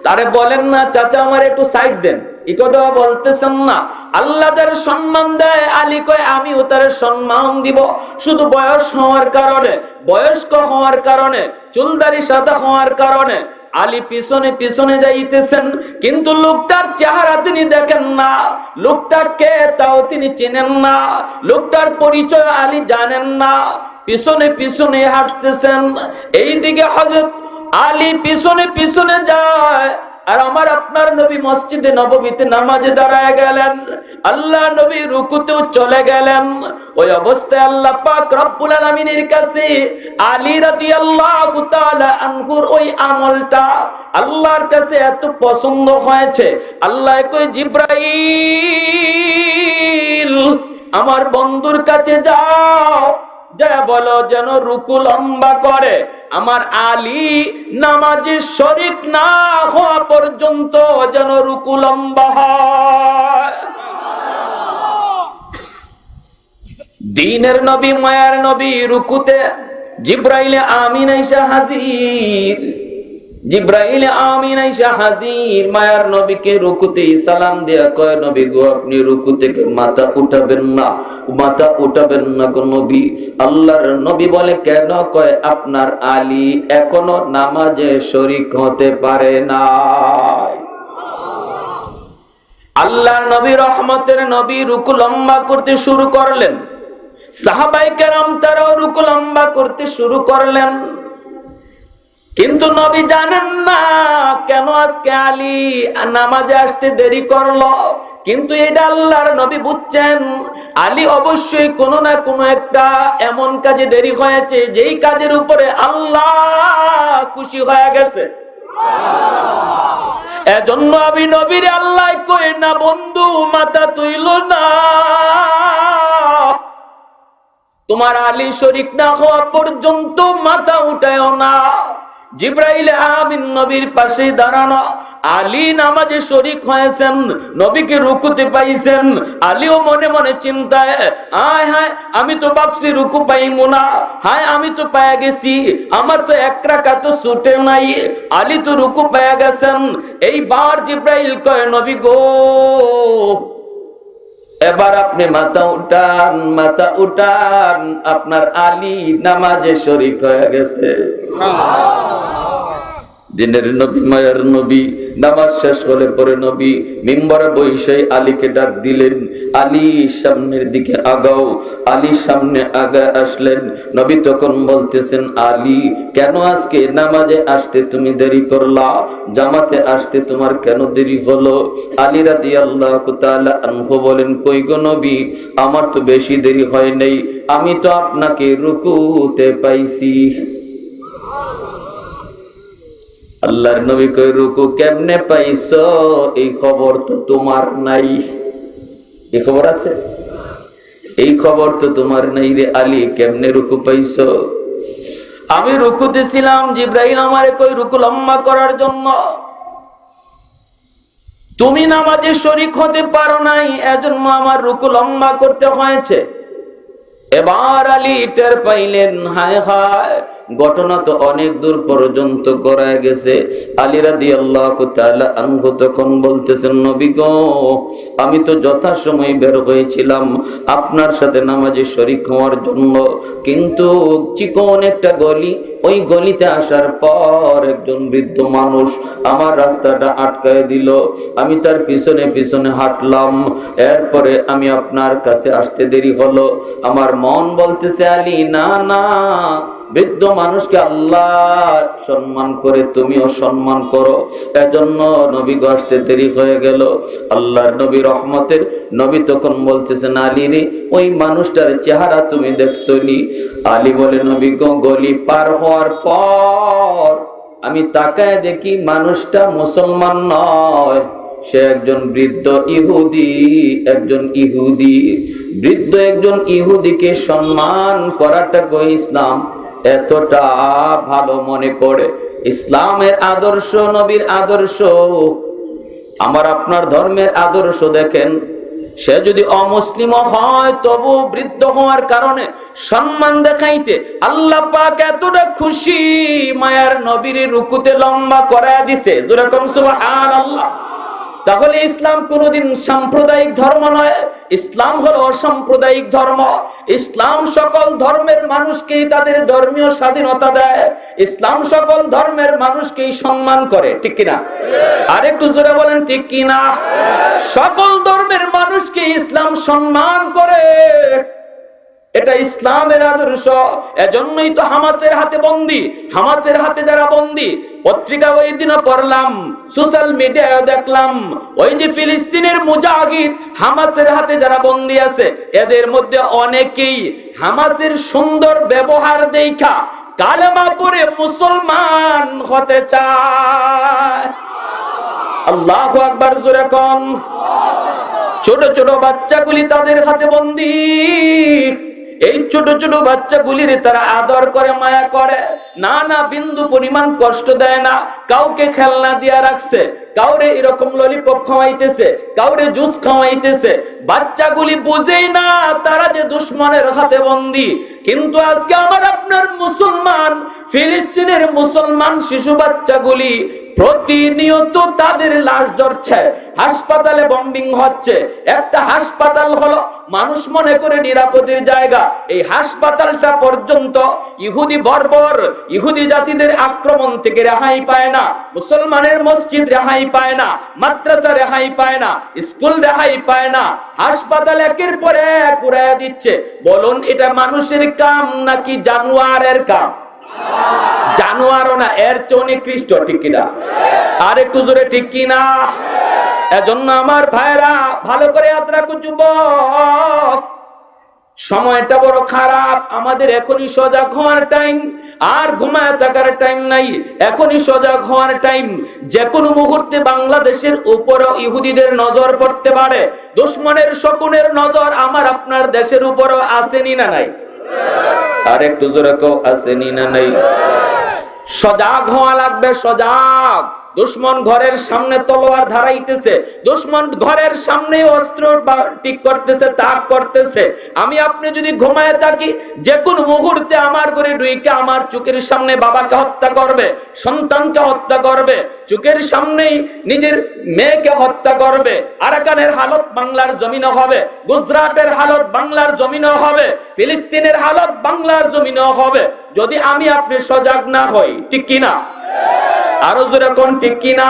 তারে বলেন না, চাচা আমার একটু সাইড দেন, এই কথা বলতেছেন না। আল্লাহ যার সম্মান দেয়, আলী কয় আমিও তার সম্মান দিব। শুধু বয়স হওয়ার কারণে, বয়স্ক হওয়ার কারণে, চুলদারি সাদা হওয়ার কারণে আলী পিছনে পিছনে যাইতেছেন, কিন্তু লোকটার চেহারা তিনি দেখেন না, লোকটা কে তাও তিনি চেনেন না, লোকটার পরিচয় আলী জানেন না। পিছনে পিছনে হাঁটতেছেন, এইদিকে হযরত আলী পিছনে পিছনে যায়, আর আমার আপনার নবী মসজিদে নববীতে নামাজে দাঁড়ায় গেলেন। আল্লাহ নবী রুকুতেও চলে গেলেন। ওই অবস্থায় আল্লাহ পাক রব্বুল আলামিনের কাছে আলী রাদিয়াল্লাহু তাআলা আনহুর ওই আমলটা আল্লাহর কাছে এত পছন্দ হয়েছে, আল্লাহ কই জিবরাইল আমার বন্ধুর কাছে যাও, যা বলো যেন রুকু লম্বা করে, আমার আলী নামাজে শরীক না হওয়া পর্যন্ত যেন রুকু লম্বা হয়। দ্বীনের নবী, মায়ার নবী রুকুতে জিবরাইলে আমিন আইসা হাজির, জিবরাইল আমিন আইসা হাজির। মায়ার নবীকে রুকুতে সালাম দেয়া কয়, নবী গো আপনি রুকু থেকে মাথা উঠাবেন না, মাথা উঠাবেন না গো নবী। আল্লাহর নবী বলে কেন? কয় আপনার আলী এখনো নামাজে শরীক হতে পারে না। আল্লাহর নবী রহমতের নবী রুকু লম্বা করতে শুরু করলেন, সাহাবায়ে কেরাম তারাও রুকু লম্বা করতে শুরু করলেন। কিন্তু নবী জানেন না কেন আজকে আলী নামাজে আসতে দেরি করলো, কিন্তু এটা আল্লাহর নবী বুঝছেন। আলী অবশ্যই কোনো না কোনো একটা এমন কাজে দেরি হয়েছে যেই কাজের উপরে আল্লাহ খুশি হয়ে গেছে। এজন্য আমি নবীর আল্লাহ কই না, বন্ধু মাথা তুইল না, তোমার আলী শরীক না হওয়া পর্যন্ত মাথা উঠায়ও না। জিবরাইল আমিন নবীর পাশে দাঁড়ানো, আলী নামাজে শরীক হয়েছেন, নবীকে রুকুতে পাইছেন। আলীও মনে মনে চিন্তায়, হায় হায় আমি তো ভাবছি রুকু পাইমু না, হায় আমি তো পায়া গেছি, আমার তো এক রাকাত ছুটে নাই। আলী তো রুকু পায়া গেছেন। এইবার জিবরাইল কয়, নবী গো এবার আপনি মাথা উঠান, মাথা উঠান, আপনার আলী নামাজে শরীক হয়ে গেছে। দিনের নবী, মায়ের নবী নামাজ শেষ হলে পরে নবী মিম্বরে বসে আলীকে ডাক দিলেন, আলী সামনের দিকে আগাও। আলী সামনে আগায় আসলেন। নবী তখন বলতেছেন, আলী কেন আজকে নামাজে আসতে তুমি দেরি করলা, জামাতে আসতে তোমার কেন দেরি হলো? আলী রাদিয়াল্লাহু তাআলা আনহু বলেন, কই গো নবী, আমার তো বেশি দেরি হয় নাই, আমি তো আপনাকে রুকুতে পাইছি। আল্লাহর নবী কই রুকু কেমনে পাইছো, এই খবর তো তোমার নাই। এই খবর আছে? এই খবর তো তোমার নাই রে আলী, কেমনে রুকু পাইছো? আমি রুকুতে ছিলাম, জিব্রাইল আমারে কই রুকু লম্বা করার জন্য। তুমি নামাজে শরীক হতে পারো নাই, এজন্য আমার রুকু লম্বা করতে হয়েছে। এবার আলী টের পাইলেন, হায় হায়, ঘটনা তো অনেক দূর পর্যন্ত করা গেছে। আলী রাদিয়াল্লাহু তাআলা আনহু তখন বলতেছেন, নবী গো, আমি তো যথাসময় বের হয়েছিলাম আপনার সাথে নামাজে শরীক হওয়ার জন্য, কিন্তু চিকন একটা গলি, ওই গলিতে আসার পর একজন বৃদ্ধ মানুষ আমার রাস্তাটা আটকায় দিল। আমি তার পিছনে পিছনে হাঁটলাম, এরপরে আমি আপনার কাছে আসতে দেরি হলো। আমার মন বলতেছে, আলী না না, বৃদ্ধ মানুষকে আল্লাহ সম্মান করে, তুমিও সম্মান করো, এজন্য নবী গো আসতে দেরি হয়ে গেল। আল্লাহর নবী রহমতের নবী তখন বলতেছেন, আলী রে, ওই মানুষটার চেহারা তুমি দেখছো নি? আলী বলে, নবী গো, গলি পার হওয়ার পর আমি তাকায় দেখি মানুষটা মুসলমান নয়, সে একজন বৃদ্ধ ইহুদি। একজন ইহুদি, বৃদ্ধ একজন ইহুদিকে সম্মান করাটা কই ইসলাম এতটা ভালো মনে করে? ইসলামের আদর্শ, নবীর আদর্শ, আমার আপনার ধর্মের আদর্শ দেখেন। সে যদি অমুসলিম হয় তবু বৃদ্ধ হওয়ার কারণে সম্মান দেখাইতে আল্লাহ পাক এতটা খুশি, মায়ার নবীর রুকুতে লম্বা করায় দিছে। যেরকম সুবহানাল্লাহ। তাহলে ইসলাম কোনদিন সাম্প্রদায়িক ধর্ম নয়, ইসলাম হলো অসাম্প্রদায়িক ধর্ম। ইসলাম সকল ধর্মের মানুষকেই তাদের ধর্মীয় স্বাধীনতা দেয়, ইসলাম সকল ধর্মের মানুষকেই সম্মান করে, ঠিক কিনা? আরেকটু জোরে বলেন, ঠিক কিনা? সকল ধর্মের মানুষকে ইসলাম সম্মান করে, এটা ইসলামের আদর্শ। এজন্যই তো হামাসের হাতে বন্দী, হামাসের হাতে যারা বন্দী, পত্রিকা ওই দিনও পড়লাম, সোশ্যাল মিডিয়ায় দেখলাম, ওই যে ফিলিস্তিনের মুজাহিদ হামাসের হাতে যারা বন্দী আছে, এদের মধ্যে অনেকেই হামাসের সুন্দর ব্যবহার দেখা কালেমা পড়ে মুসলমান হতে চায়। আল্লাহু আকবার, জোরে কোন। ছোট ছোট বাচ্চাগুলি তাদের হাতে বন্দী, এই ছোট ছোট বাচ্চাগুলির তারা আদর করে, মায়া করে, না না বিন্দু পরিমাণ কষ্ট দেয় না। কাউকে খেলনা দিয়া রাখছে, কাউরে এরকম ললিপপ খাওয়াইতেছে, কাউরে জুস খাওয়াইতেছে। বাচ্চাগুলি বুঝেই না তারা যে দুশমনের হাতে বন্দী। কিন্তু আজকে আমার আপনার মুসলমান, ফিলিস্তিনের মুসলমান শিশু বাচ্চাগুলি প্রতিনিয়ত তাদের লাশ ঝরছে, হাসপাতালে বম্বিং হচ্ছে। একটা হাসপাতাল হলো মানুষ মনে করে নিরাপদের জায়গা, এই হাসপাতালটা পর্যন্ত ইহুদি বর্বর, ইহুদি জাতিদের আক্রমণ থেকে রেহাই পায় না। মুসলমানের মসজিদ রেহাই পায় না, মাদ্রাসা রেহাই পায় না, স্কুল রেহাই পায় না, হাসপাতাল একের পর এক উড়াইয়া দিচ্ছে। বলুন, এটা মানুষের কাম নাকি জানোয়ারের কাম? জানোয়ারও না, এর চেয়ে নিকৃষ্ট, ঠিক কিনা? আর একটু জোরে ঠিক কিনা? এজন্য আমার ভাইরা ভালো করে ইয়াদ রাখো, যুবক, সময়টা বড় খারাপ। আমাদের এখনই সজাগ হওয়ার টাইম, আর ঘুমায় থাকার টাইম নাই। এখনই সজাগ হওয়ার টাইম। যে কোনো মুহূর্তে বাংলাদেশের উপরও ইহুদিদের নজর পড়তে পারে। দুশমনের শকুনের নজর আমার আপনার দেশের উপরও আসেনি না নাই? আর একটু জোরে কও, আসেনি না নাই? সজাগ হওয়া লাগবে, সজাগ। দুশমন ঘরের সামনে তলোয়ার ধারাইতেছে, দুশমন ঘরের সামনে অস্ত্র ঠিক করতেছে, তাক করতেছে। আমি আপনি যদি ঘুমায় থাকি, যে কোনো মুহূর্তে আমার ঘরে ঢুকে আমার চোখের সামনে বাবাকে হত্যা করবে, সন্তানকে হত্যা করবে, চোখের সামনেই নিজের মেয়েকে হত্যা করবে। আরাকানের হালত বাংলার জমিনে হবে, গুজরাটের হালত বাংলার জমিনে হবে, ফিলিস্তিনের হালত বাংলার জমিনে হবে, যদি আমি আপনি সজাগ না হই, ঠিক কিনা? আরো জোরে কোন, ঠিক কিনা?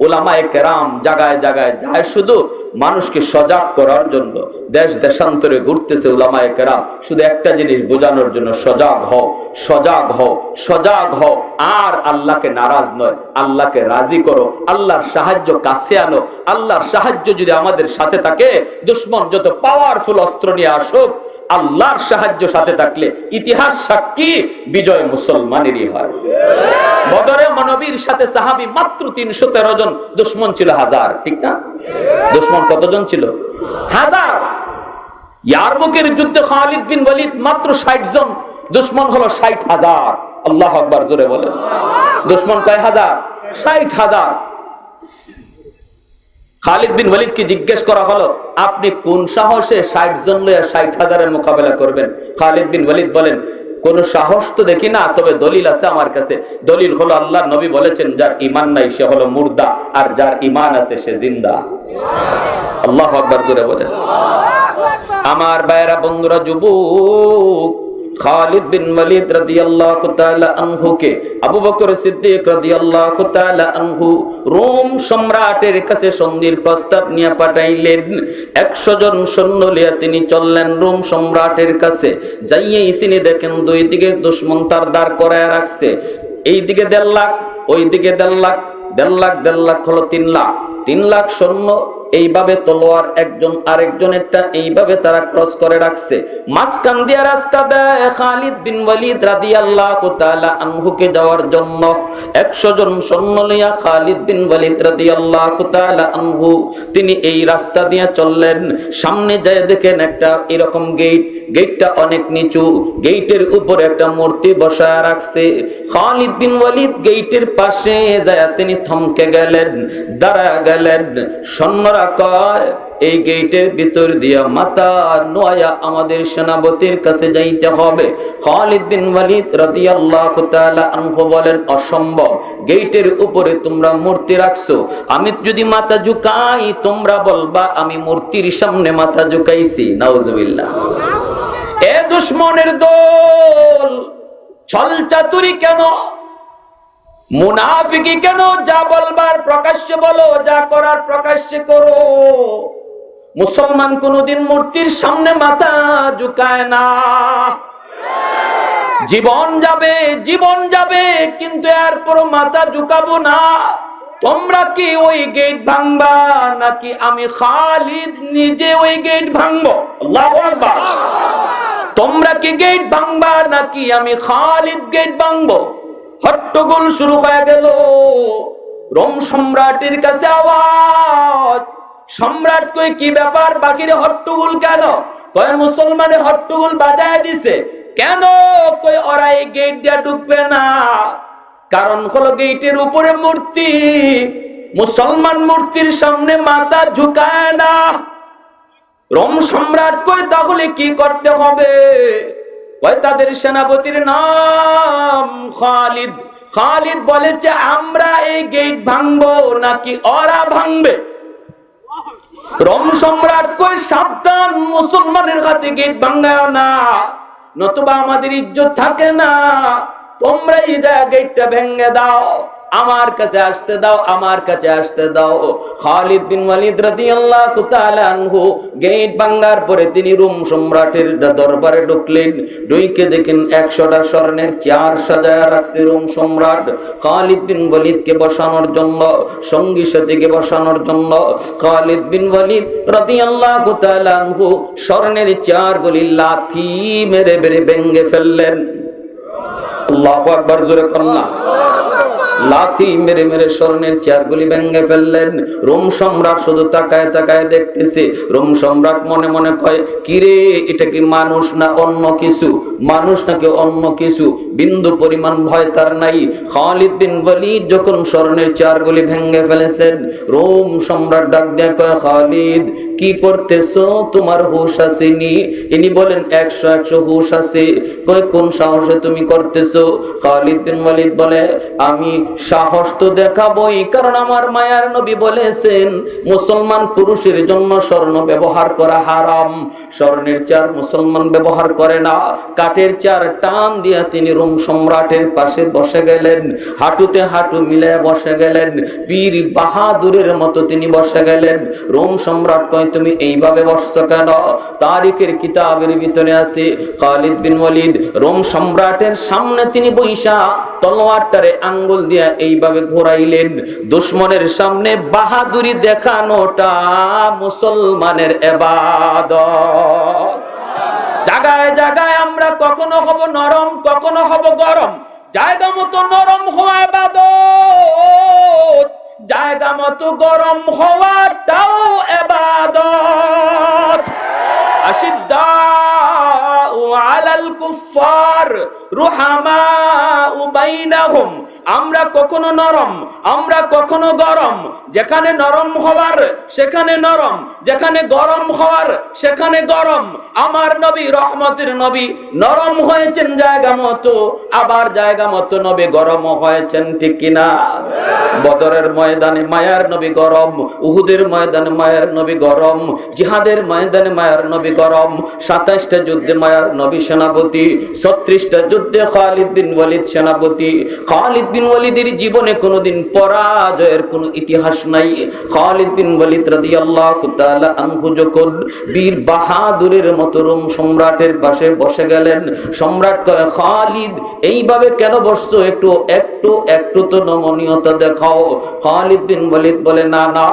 উলামায়ে কেরাম জায়গায় জায়গায় যায় শুধু মানুষকে সজাগ করার জন্য। দেশ দেশান্তরে ঘুরতেছে উলামায়ে কেরাম শুধু একটা জিনিস বোঝানোর জন্য, সজাগ হও, সজাগ হও, সজাগ হও। আর আল্লাহকে নারাজ নয়, আল্লাহকে রাজি করো, আল্লাহর সাহায্য কাছে আনো। আল্লাহর সাহায্য যদি আমাদের সাথে থাকে, দুশমন যত পাওয়ারফুল অস্ত্র নিয়ে আসুক, আল্লাহর সাহায্য সাথে থাকলে ইতিহাস সাক্ষী বিজয় মুসলমানেরই হয়। বদরে নবীর সাথে সাহাবী মাত্র 313 জন, দুশমন ছিল 1000, ঠিক না? দুশমন কতজন ছিল? 1000। ইয়ারমুকের যুদ্ধে খালিদ বিন ওয়ালিদ মাত্র 60 জন, দুশমন হলো 60,000। আল্লাহু আকবার, জোরে বলেন। দুশমন কয় হাজার? 60,000। খালিদ বিন ওয়ালিদকে জিজ্ঞেস করা হলো, আপনি কোন সাহসে 60 জন লইয়া 60,000-এর মোকাবেলা করবেন? খালিদ বিন ওয়ালিদ বলেন, কোন সাহস তো দেখি না, তবে দলিল আছে আমার কাছে। দলিল হলো আল্লাহর নবী বলেছেন, যার ঈমান নাই সে হলো মুর্দা, আর যার ঈমান আছে সে জিন্দা। আল্লাহু আকবার, জোরে বলেন। আমার ভাইরা, বন্ধুরা, যুবক, খালিদ বিন ওয়ালিদ রাদিয়াল্লাহু তাআলা আনহুকে আবু বকর সিদ্দিক রাদিয়াল্লাহু তাআলা আনহু রোম সম্রাটের কাছে সন্ধির প্রস্তাব নিয়ে পাঠাইলেন। 100 জন সৈন্য নিয়ে তিনি চললেন রোম সম্রাটের কাছে। যাইয়েই তিনি দেখেন দুই দিকে দুশমন তার দাঁড় করায় রাখছে। এই দিকে 1.5 লাখ, ওই দিকে 1.5 লাখ, 1.5 লাখ হলো 3 লাখ। 3 লাখ সৈন্য এইভাবে তলোয়ার একজন আরেকজনেরটা এইভাবে তারা ক্রস করে রাখছে। মাঝখান দিয়ে রাস্তা দেয় খালিদ বিন ওয়ালিদ রাদিয়াল্লাহু তাআলা আনহুকে যাওয়ার জন্য। 100 জন সৈন্য নিয়ে খালিদ বিন ওয়ালিদ রাদিয়াল্লাহু তাআলা আনহু তিনি এই রাস্তা দিয়ে চললেন। সামনে যায় দেখেন একটা এরকম গেট, গেটটা অনেক নিচু, গেটের উপরে একটা মূর্তি বসায় রাখছে। খালিদ বিন ওয়ালিদ গেটের পাশে যায় তিনি থমকে গেলেন, দাঁড়া গেলেন। সৈন্যরা কয়, এই গেটের ভিতর দিয়া মাথা নোয়া আমাদের সেনাপতির কাছে যাইতে হবে। খালিদ বিন ওয়ালিদ রাদিয়াল্লাহু তাআলা আনহু বলেন, অসম্ভব, গেটের উপরে তোমরা মূর্তি রাখছো, আমি যদি মাথা ঝুঁকাই তোমরা বলবা আমি মূর্তির সামনে মাথা ঝুঁকাইছি। নাউজুবিল্লাহ। এ দুশমনের দল, ছল চাতুরি কেন, মুনাফিকি কেন? যা বলবার প্রকাশ্যে বলো, যা করার প্রকাশ্যে করো। মুসলমান কোনদিন মূর্তির সামনে মাথা ঝুঁকায় না। জীবন যাবে, জীবন যাবে, কিন্তু এরপর মাথা ঝুঁকাবো না। তোমরা কি ওই গেট ভাঙবা নাকি আমি খালিদ নিজে ওই গেট ভাঙবো? আল্লাহু আকবার। তোমরা কি গেট ভাঙবা নাকি আমি খালিদ গেট ভাঙবো? হট্টগোল শুরু হয়ে গেল। রোম সম্রাটের কাছে আওয়াজ। সম্রাট কই, কি ব্যাপার, বাকিরে হট্টগোল কেন? কয়, মুসলমানে হট্টগোল বাজায় দিছে। কেন? কই, ওরা এই গেট দিয়ে ঢুকবে না। কারণ হলো গেটের উপরে মূর্তি, মুসলমান মূর্তির সামনে মাথা ঝুঁকায় না। রোম সম্রাট কই, তাহলে কি করতে হবে? কয়, তাদের সেনাপতির নাম খালিদ। খালিদ বলেছে, আমরা এই গেট ভাঙবো নাকি ওরা ভাঙবে? রোম সম্রাট কই, সাবধান, মুসলমানের হাতে গেট ভাঙায় না, নতুবা আমাদের ইজ্জত থাকে না। তোমরা এই গেটটা ভেঙে দাও, আমার কাছে আসতে দাও, আমার কাছে আসতে দাও। খালিদ বিন ওয়ালিদ রাদিয়াল্লাহু তাআলা আনহু গেট ভাঙার পরে তিনি রোম সম্রাটের দরবারে ঢুকলেন। ঢুকে দেখেন 100টা স্বর্ণের চেয়ার সাজায় রাখছে রোম সম্রাট খালিদ বিন ওয়ালিদকে বসানোর জন্য, সঙ্গী সাথীকে বসানোর জন্য। খালিদ বিন ওয়ালিদ রাদিয়াল্লাহু তাআলা আনহু স্বর্ণের চেয়ারগুলি লাথি মেরে মেরে ভেঙে ফেললেন। আল্লাহু আকবার, জোরে করুন না। লাথি মেরে মেরে স্বর্ণের চেয়ারগুলি ভেঙে ফেললেন। রোম সম্রাট শুধু তাকায় তাকায় দেখতেছে। রোম সম্রাট মনে মনে কয়, কিরে, এটা কি মানুষ না অন্য কিছু? মানুষ নাকি অন্য কিছু? বিন্দু পরিমাণ ভয় তার নাই। খালিদ বিন ওয়ালিদ যখন স্বর্ণের চেয়ারগুলি ভেঙে ফেলেছেন, রোম সম্রাট ডাক দিয়ে কয়, খালিদ, কি করতেছো? তোমার হুঁশ আসেনি? ইনি বলেন, 100 হুঁশ আছে। কয়, কোন সাহসে তুমি করতেছো? খালিদ বিন ওয়ালিদ বলে, আমি সাহস তো দেখাবই, কারণ আমার মায়ার নবী বলেছেন মুসলমান পুরুষের জন্য স্বর্ণ ব্যবহার করা হারাম। স্বর্ণের চেয়ার মুসলমান ব্যবহার করে না। কাঠের চেয়ার টান দিয়া তিনি রোম সম্রাটের পাশে বসে গেলেন, হাঁটুতে হাঁটু মিলে বসে গেলেন, বীর বাহাদুরের মতো তিনি বসে গেলেন। রোম সম্রাট কয়, তুমি এইভাবে বসছো কেন? তারিখের কিতাবের ভিতরে আছে খালিদ বিন ওয়ালিদ রোম সম্রাটের সামনে তিনি বইসা তলোয়ারটারে আঙ্গুল দিয়া এইভাবে ঘোরাইলেন। দুশমনের সামনে বাহাদুরি দেখানোটা মুসলমানের ইবাদত। যাক জায়গায় আমরা কখনো হব নরম, কখনো হব গরম। জায়গা মতো নরম হওয়া ইবাদত, জায়গা মতো গরম হওয়াটাও ইবাদত। আশিদ্দাউ আলাল কুফার রুহামাউ বাইনাহুম। আমরা কখনো নরম, আমরা কখনো গরম। যেখানে নরম হওয়ার সেখানে নরম, যেখানে গরম হওয়ার সেখানে গরম। আমার নবী রহমতের নবী নরম হয়েছেন জায়গা মতো, আবার জায়গা মতো নবী গরম হয়েছেন, ঠিক কিনা? বদরের ময়দানে মায়ার নবী গরম, উহুদের ময়দানে মায়ার নবী গরম, জিহাদের ময়দানে মায়ার নবী গরম। 27টা যুদ্ধে মায়ার নবী সেনাপতি, 36টা যুদ্ধে খালিদ বিন ওয়ালিদ সেনাপতি। খালিদ বিন ওয়ালিদের জীবনে কোনোদিন পরাজয়ের কোনো ইতিহাস নাই। খালিদ বিন ওয়ালিদ রাদিয়াল্লাহু তাআলা আনহু যখন বীর বাহাদুরের মতো রোম সম্রাটের পাশে বসে গেলেন, সম্রাট কয়, খালিদ এইভাবে কেন বসছো? একটু একটু একটু তো নমনীয়তা দেখাও। খালিদ বিন ওয়ালিদ বলে, না না,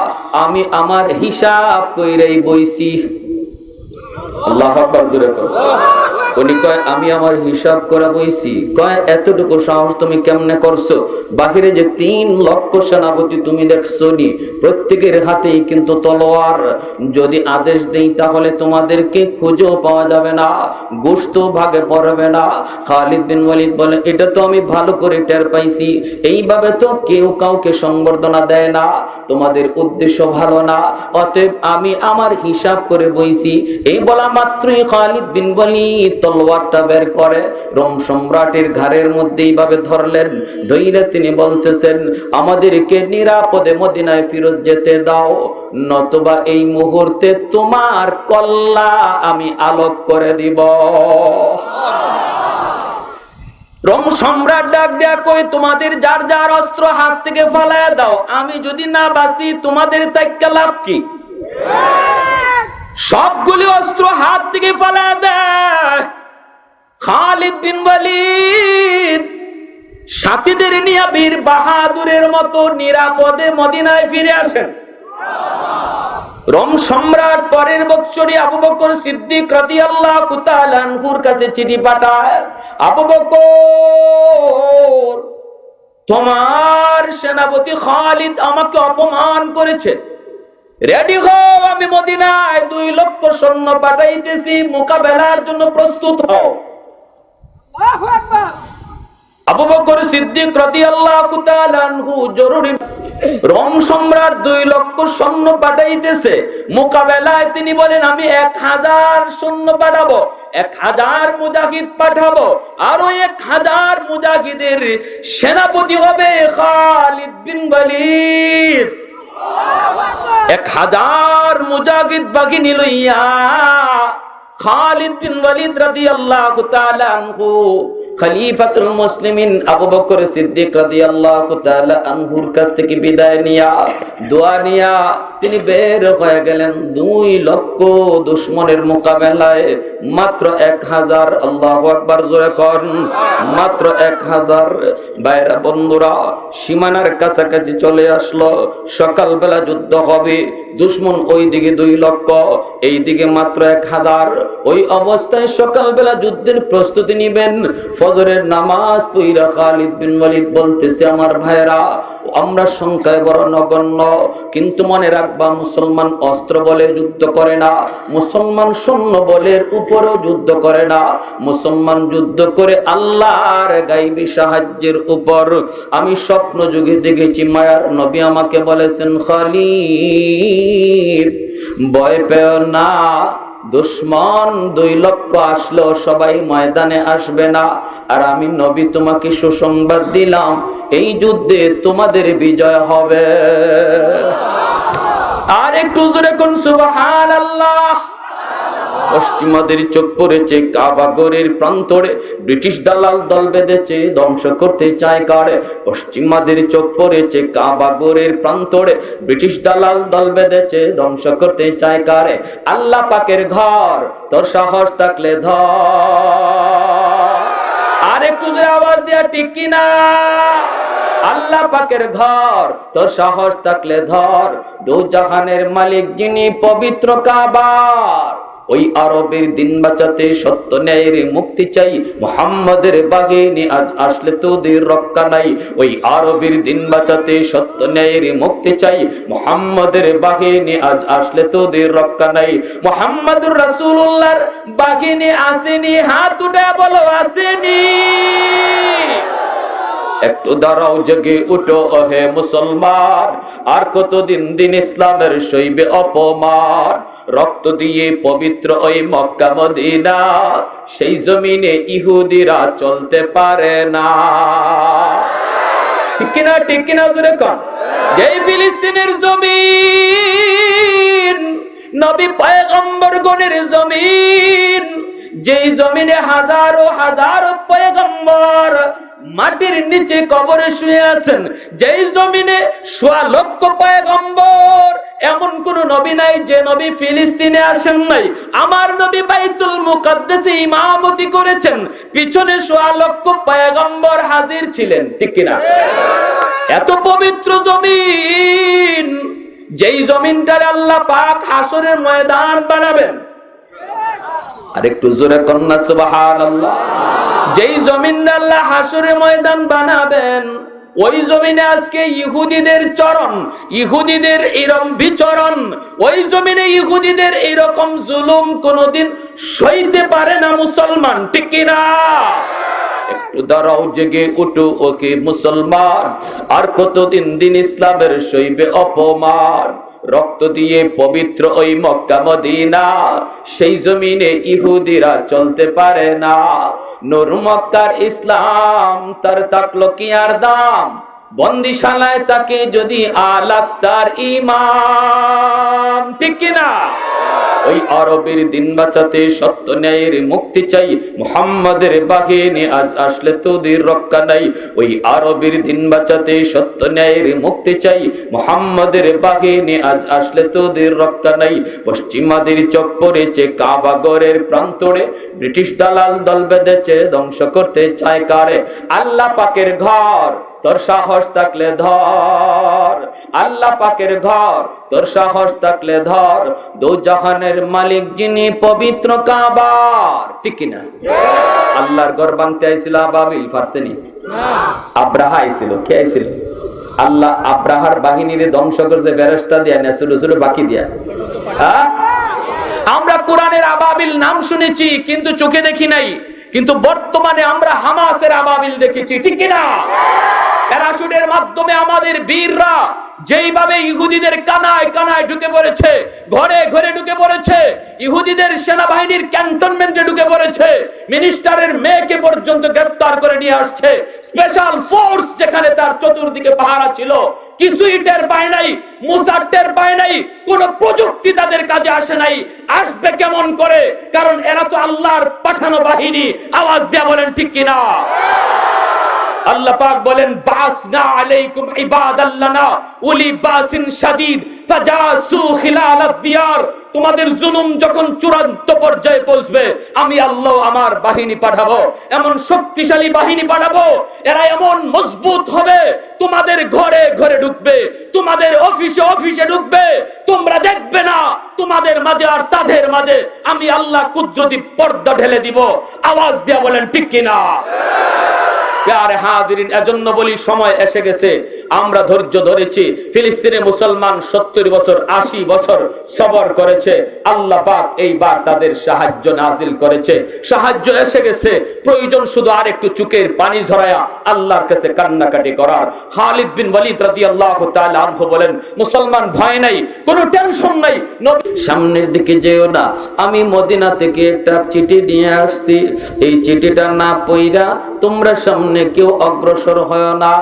আমি আমার হিসাব কইরাই বইছি। আল্লাহু আকবার, জোরে কর। উনি কয়, আমি আমার হিসাব করা বইছি। কয়, এতটুকু সাহস তুমি কেমনে করছো? বাহিরে যে 3 লক্ষ সেনাপতি তুমি দেখছো নি, প্রত্যেকের হাতেই কিন্তু তলোয়ার। যদি আদেশ দেই তাহলে তোমাদেরকে খুঁজেও পাওয়া যাবে না, গোশত ভাগে পড়বে না। খালিদ বিন ওয়ালিদ বলে, এটা তো আমি ভালো করে টের পাইছি, এইভাবে তো কেউ কাউকে সংবর্ধনা দেয় না, তোমাদের উদ্দেশ্য ভালো না, অতএব আমি আমার হিসাব করে বইছি। এই বলা মাত্রই খালিদ বিন ওয়ালিদ তলোয়ারটা বের করে রোম সম্রাটের ঘাড়ের মধ্যে এইভাবে ধরলেন। ধইরা তিনি বলতেছেন, আমাদেরকে নিরাপদে মদিনায় ফিরত যেতে দাও, নতুবা এই মুহূর্তে তোমার কল্লা আমি আলোক করে দিব। রোম সম্রাট ডাক দেয়া কই, তোমাদের যার যার অস্ত্র হাত থেকে ফালায়া দাও, আমি যদি না বাঁচি তোমাদের তাইক্কা লাভ কি? সবগুলি অস্ত্র হাত থেকে ফালায়া দেয়। খালিদ বিন ওয়ালিদ সাথীদের নিয়ে বীর বাহাদুরের মতো নিরাপদে মদিনায় ফিরে আসেন। রোম সম্রাট পরের বৎসরে আবু বকর সিদ্দিক রাদিয়াল্লাহু তাআলা আনহুর কাছে চিঠি পাঠায়, আবু বকর, তোমার সেনাপতি খালিদ আমাকে অপমান করেছে, রেডি হও, আমি মদিনায় 2 লক্ষ সৈন্য পাঠাইতেছি, মোকাবেলার জন্য প্রস্তুত হও। আল্লাহু আকবার। আবু বকর সিদ্দিক রাদিয়াল্লাহু তাআলা আনহু জরুরি রোম সম্রাট 2 লক্ষ সৈন্য পাঠাইতেছে মোকাবেলায়। তিনি বলেন, আমি 1000 সৈন্য পাঠাবো, 1000 মুজাহিদ পাঠাবো, আরো 1000 মুজাহিদের সেনাপতি হবে খালিদ বিন ওয়ালিদ। 1000 মুজাহিদ বাহিনী লইয়া খালিদ বিন ওয়ালিদ রাদিয়াল্লাহু তাআলা আনহু খলিফাতুল মুসলিমিন আবু বকর সিদ্দিক রাদিয়াল্লাহু তাআলা আনহুর কাছ থেকে বিদায় নিয়া দোয়া নিয়া তিনি বের হয়ে গেলেন 2 লক্ষ দুশমনের মোকাবেলায়। মাত্র 1000, আল্লাহু আকবার, জোরে কোন, মাত্র 1000। বাইরা বন্ধুরা, সীমানার কাছাকাছি চলে আসলো, সকালবেলা যুদ্ধ হবে। দুশমন ওই দিকে 2 লক্ষ, এই দিকে মাত্র 1000। ওই অবস্থায় সকালবেলা যুদ্ধের প্রস্তুতি নিবেন। ফজরের নামাজ পড়া খালিদ বিন ওয়ালিদ বলতেছে, আমার ভাইরা, আমরা সংখ্যায় বড় নগণ্য, কিন্তু মনে রাখবা, মুসলমান অস্ত্র বলে যুদ্ধ করে না, মুসলমান সৈন্য বলের উপরেও যুদ্ধ করে না, মুসলমান যুদ্ধ করে আল্লাহর গায়বী সাহায্যের উপর। আমি স্বপ্ন যুগে দেখেছি, মায়ার নবী আমাকে বলেছেন, খালিদ ভয় পেও না, দুশমন 2 লক্ষ আসলেও সবাই ময়দানে আসবে না, আর আমি নবী তোমাকে সুসংবাদ দিলাম, এই যুদ্ধে তোমাদের বিজয় হবে। আর একটু জোরে কোন সুবহানাল্লাহ। পশ্চিমাদের চোখ পড়েছে কাবাগরের প্রান্তরে, ব্রিটিশ দালাল দল বেঁধেছে ধ্বংস করতে চায় কারে। পশ্চিমাদের চোখ পড়েছে কাবাগরের প্রান্তরে, ব্রিটিশ দালাল দল বেঁধেছে ধ্বংস করতে চায় কারে। আল্লাহ পাকের ঘর, তোর সাহস থাকলে ধর। আর একটু আওয়াজ দেয়া ঠিক কিনা? আল্লাহ পাকের ঘর, তোর সাহস থাকলে ধর। 2 জাহানের মালিক যিনি, পবিত্র কাবার ওই আরবের দিন বাঁচাতে সত্য ন্যায়ের মুক্তি চাই, মুহাম্মাদের বাহিনী আজ আসলে তোদের রক্ষা নাই। ওই আরবের দিন বাঁচাতে সত্য ন্যায়ের মুক্তি চাই, মুহাম্মাদের বাহিনী আজ আসলে তোদের রক্ষা নাই। মুহাম্মাদুর রাসূলুল্লাহর বাহিনী আসেনি, হাত উঠে বলো আসেনি। একটু দাঁড়াও, জেগে উঠো হে মুসলমান, আর কতদিন দিন ইসলামের সইবে অপমান। রক্ত দিয়ে পবিত্র ওই মক্কা মদিনা, সেই জমিনে ইহুদিরা চলতে পারে না। ঠিক কিনা, ঠিক কিনা জোরে কন। যেই ফিলিস্তিনের জমিন নবী পয়গম্বর গণের জমিন, যেই জমিনে হাজারো হাজারো পয়গম্বর মাটির নিচে কবরে শুয়ে আছেন, যেই জমিনে ১৬ লক্ষ পয়গম্বর, এমন কোন নবী নাই যে নবী ফিলিস্তিনে আসেন নাই। আমার নবী বাইতুল মুকাদ্দাসে ইমামতি করেছেন, পিছনে ১৬ লক্ষ পয়গম্বর হাজির ছিলেন। ঠিক কিনা? এত পবিত্র জমিন, যেই জমিনটার আল্লাহ পাক হাসরের ময়দান বানাবেন। আরেকটু জোরে কন্যা সুবহানাল্লাহ। যেই জমিন আল্লাহ হাসরের ময়দান বানাবেন, ওই জমিনে আজকে ইহুদিদের চরণ, ইহুদিদের এরকম বিচরণ, ওই জমিনে ইহুদিদের এরকম জুলুম কোনদিন সইতে পারে না মুসলমান। ঠিক কিনা? একটু দাঁড়াও, জেগে উঠো ওকে মুসলমান, আর কতদিন দিন ইসলামের সইবে অপমান। রক্ত দিয়ে পবিত্র ওই মক্কা মদিনা, সেই জমিনে ইহুদিরা চলতে পারে না। নূর মক্কার ইসলাম তার থাকলো কি আর দাম, বন্দিশালায় তাকে যদি আল-আকসার ইমাম। ঠিক কিনা? ওই আরবের দিন বাঁচাতে সত্য ন্যায়ের মুক্তি চাই, মুহাম্মাদের বাহিনী আজ আসলে তোদের রক্ষা নাই। ওই আরবের দিন বাঁচাতে সত্য ন্যায়ের মুক্তি চাই, মুহাম্মাদের বাহিনী আজ আসলে তোদের রক্ষা নাই। পশ্চিমাদের চোখ পড়েছে কাবা ঘরের প্রান্তরে, ব্রিটিশ দালাল দল বেঁধেছে ধ্বংস করতে চায় কারে। আল্লাহ পাকের ঘর, তোর সাহস থাকলে ধর, আল্লাহ পাকের ঘর, তোর সাহস থাকলে ধর। দু জাহানের মালিক যিনি পবিত্র কাবার। ঠিক কিনা? আল্লাহর ঘর ভাঙতে আইছিল আবাবিল, পারছেনি? আব্রাহা আইছিল। কে আইছিল? আল্লাহ আব্রাহার বাহিনীরে ধ্বংস করছে ফেরেশতা দিয়া না ছোট ছোট বাকি দিয়া। আমরা কোরআনের আবাবিল নাম শুনেছি, কিন্তু চোখে দেখি নাই। কিন্তু বর্তমানে আমরা হামাসের আবাবিল দেখেছি। ঠিক কিনা? প্যারাশুটের মাধ্যমে আমাদের বীররা যেইভাবে ইহুদিদের কানায় কানায় ঢুকে পড়েছে, ঘরে ঘরে ঢুকে পড়েছে, ইহুদিদের সেনাবাহিনীর ক্যান্টনমেন্টে ঢুকে পড়েছে, মিনিস্টারের মেয়েকে পর্যন্ত গ্রেফতার করে নিয়ে আসছে। স্পেশাল ফোর্স যেখানে তার চতুর্দিকে পাহারা ছিল, কিছুই টের পায় নাই, মুসার টের পায় নাই, কোন প্রযুক্তি তাদের কাজে আসে নাই। আসবে কেমন করে? কারণ এরা তো আল্লাহর পাঠানো বাহিনী। আওয়াজ দিয়া বলেন ঠিক কিনা? আল্লাহ পাক বলেন, বাসনা আলাইকুম ইবাদাল্লানা উলি বাসিন শাদীদ ফাজাসু খিলালাদ দিয়ার। তোমাদের জুলুম যখন চূড়ান্ত পর্যায়ে পৌঁছবে, আমি আল্লাহ আমার বাহিনী পাঠাবো, এমন শক্তিশালী বাহিনী পাঠাবো, এরা এমন মজবুত হবে, তোমাদের ঘরে ঘরে ঢুকবে, তোমাদের অফিসে অফিসে ঢুকবে, তোমরা দেখবে না তোমাদের মাঝে আর তাদের মাঝে আমি আল্লাহ কুদরতি পর্দা ঢেলে দিব। আওয়াজ দিয়া বলেন ঠিক কিনা? প্যারে হাজিরিন, এজন্য বলি সময় এসে গেছে। আমরা ধৈর্য ধরেছি। ফিলিস্তিনে মুসলমান ৭০ বছর ৮০ বছর সবর করেছে। আল্লাহ পাক এইবার তাদের সাহায্য নাজিল করেছে। সাহায্য এসে গেছে। প্রয়োজন শুধু আর একটু চোখের পানি ঝরায়া আল্লাহর কাছে কান্নাকাটি করার। খালিদ বিন ওয়ালিদ রাদিয়াল্লাহু তাআলা আনহু বলেন, মুসলমান ভয় নাই, কোনো টেনশন নাই, সামনের দিকে যেও না। আমি মদিনা থেকে একটা চিঠি নিয়ে আসছি, এই চিঠিটা না পইরা তোমরা সামনে কেউ অগ্রসর হয় না।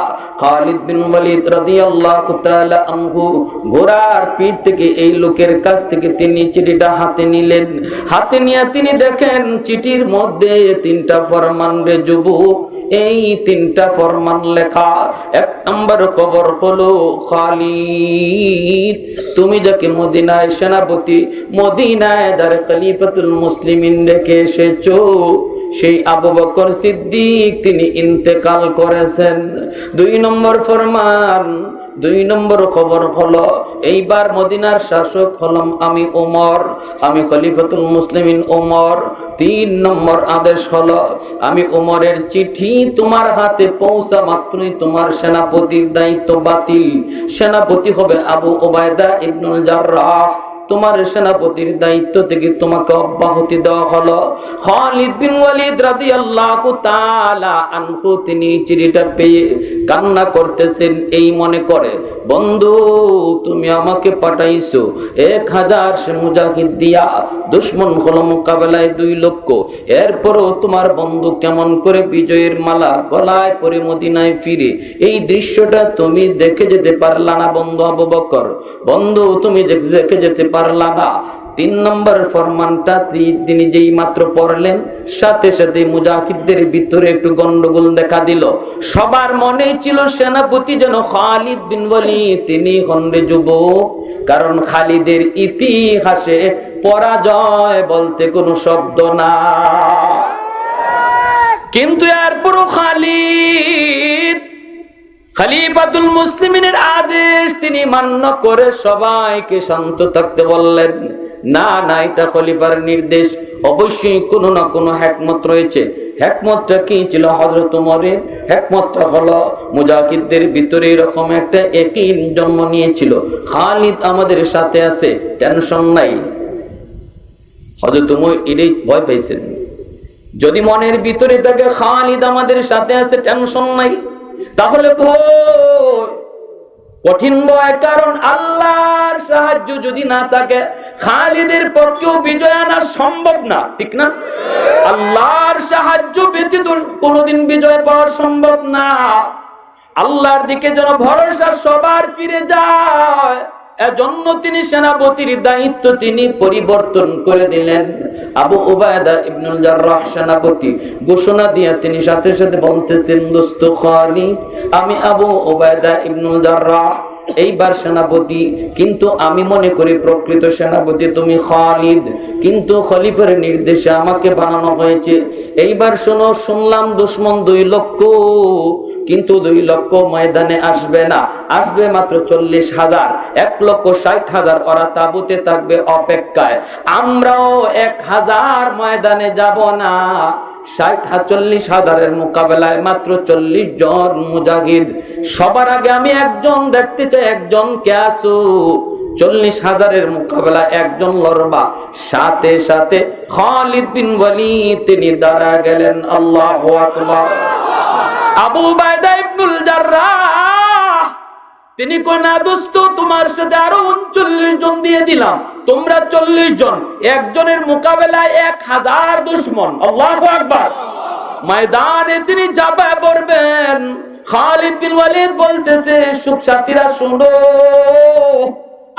খালিদ বিন ওয়ালিদ রাদিয়াল্লাহু তাআলা আনহু ঘোড়ার পিঠ থেকে এই লোকের কাছ থেকে তিনি চিঠিটা হাতে নিলেন। হাতে নিয়ে তিনি দেখেন চিঠির মধ্যে ৩টা ফরমান। রে যুবক, এই ৩টা ফরমান লেখা। ১ নম্বর খবর হলো, খালিদ, তুমি যাকে মদিনায় সেনাপতি, মদিনায় যার খলিফাতুল মুসলিমিন রেখে এসেছো, সেই আবু বকর সিদ্দিক তিনি ইন্তেকাল করেছেন। ২ নম্বর ফরমান, 2 নম্বর খবর হলো এইবার মদিনার শাসক হলাম আমি ওমর, আমি খলিফাতুল মুসলিমিন ওমর। 3 নম্বর আদেশ হলো আমি ওমরের চিঠি তোমার হাতে পৌঁছা মাত্রই তোমার সেনাপতির দায়িত্ব বাতিল। সেনাপতি হবে আবু ওবায়দা ইবনুল জাররাহ। তোমার সেনাপতির দায়িত্ব থেকে তোমাকে অব্যাহতি দেওয়া হলো। খালিদ বিন ওয়ালিদ রাদিয়াল্লাহু তাআলা আনহু তিনি চিঠিটা পেয়ে কান্না করতেছেন, এই মনে করে বন্ধু তুমি আমাকে পাঠাইছো 1000 মুজাহিদ দিয়া, দুশমন হলো মোকাবেলায় 2 লক্ষ। এরপরও তোমার বন্ধু কেমন করে বিজয়ের মালা গলায় পরে মদিনায় ফিরে, এই দৃশ্যটা তুমি দেখে যেতে পারলা না বন্ধু আবু বকর? বন্ধু তুমি দেখে যেতে পারলা না? 3 নম্বর ফরমানটা তিনি যেই মাত্র পড়লেন, সাথে সাথে মুজাহিদদের ভিতরে একটু গন্ডগোল দেখা দিল। সবার মনে ছিল সেনাপতি যেন খালিদ বিন ওয়ালিদ, তিনি হন্ডে যুবক। কারণ খালিদের ইতিহাসে পরাজয় বলতে কোনো শব্দ না। কিন্তু এরপরও খালিদ খলিফাতুল মুসলিমিনের আদেশ তিনি মান্য করে সবাইকে শান্ত থাকতে বললেন। না না, এটা খলিফার নির্দেশ, অবশ্যই কোনো না কোনো হিকমত রয়েছে। হিকমতটা কি ছিল হযরত ওমরের? হিকমতটা হলো মুজাহিদদের ভিতরে এরকম একটা ইয়াকিন জন্ম নিয়েছিল, খালিদ আমাদের সাথে আছে, টেনশন নাই। হযরত ওমর এটাই ভয় পাইছেন, যদি মনের ভিতরে থাকে খালিদ আমাদের সাথে আছে, টেনশন নাই, তাহলে ভয়, কঠিন ভয়। কারণ আল্লাহর সাহায্য যদি না থাকে খালিদের পক্ষেও বিজয় আনা সম্ভব না, ঠিক না? আল্লাহর সাহায্য ব্যতীত কোনোদিন বিজয় পাওয়া সম্ভব না। আল্লাহর দিকে যেন ভরসা সবার ফিরে যায়, এজন্য তিনি সেনাপতির দায়িত্ব তিনি পরিবর্তন করে দিলেন। আবু উবায়দা ইবনুল জাররাহ সেনাপতি ঘোষণা দিয়ে তিনি সাথে সাথে বলতেছেন, দোস্ত খালিদ, আমি আবু উবায়দা ইবনুল জাররাহ এইবার সেনাপতি, কিন্তু আমি মনে করি প্রকৃত সেনাপতি তুমি খালিদ, কিন্তু খলিফার নির্দেশে আমাকে বানানো হয়েছে। এইবার শোনো, শুনলাম দুশমন 2 লক্ষ, কিন্তু 2 লক্ষ ময়দানে আসবে না, আসবে মাত্র 40,000, 1,60,000 ওরা তাবুতে থাকবে অপেক্ষায়। আমরাও 1000 ময়দানে যাব না, 40,000 মোকাবেলায় মাত্র 40 জন মুজাহিদ। সবার আগে আমি একজন দেখতে চাই, একজন কে আসো? 40,000 মোকাবেলা একজন লড়বা। সাথে সাথে খালিদ বিন ওয়ালিদ তিনি দাঁড়া গেলেন। আল্লাহু আকবার। আবু উবায়দা ইবনুল জাররাহ তিনি কই, না দোস্ত, তোমার সাথে আরো 39 জন দিয়ে দিলাম, তোমরা 40 জন, একজনের মোকাবেলায় 1000 দুশমন। আল্লাহু আকবার। ময়দানে তিনি ঝাঁপিয়ে পড়বেন। খালিদ বিন ওয়ালিদ বলতেছে, সুখ সাথীরা শুনো,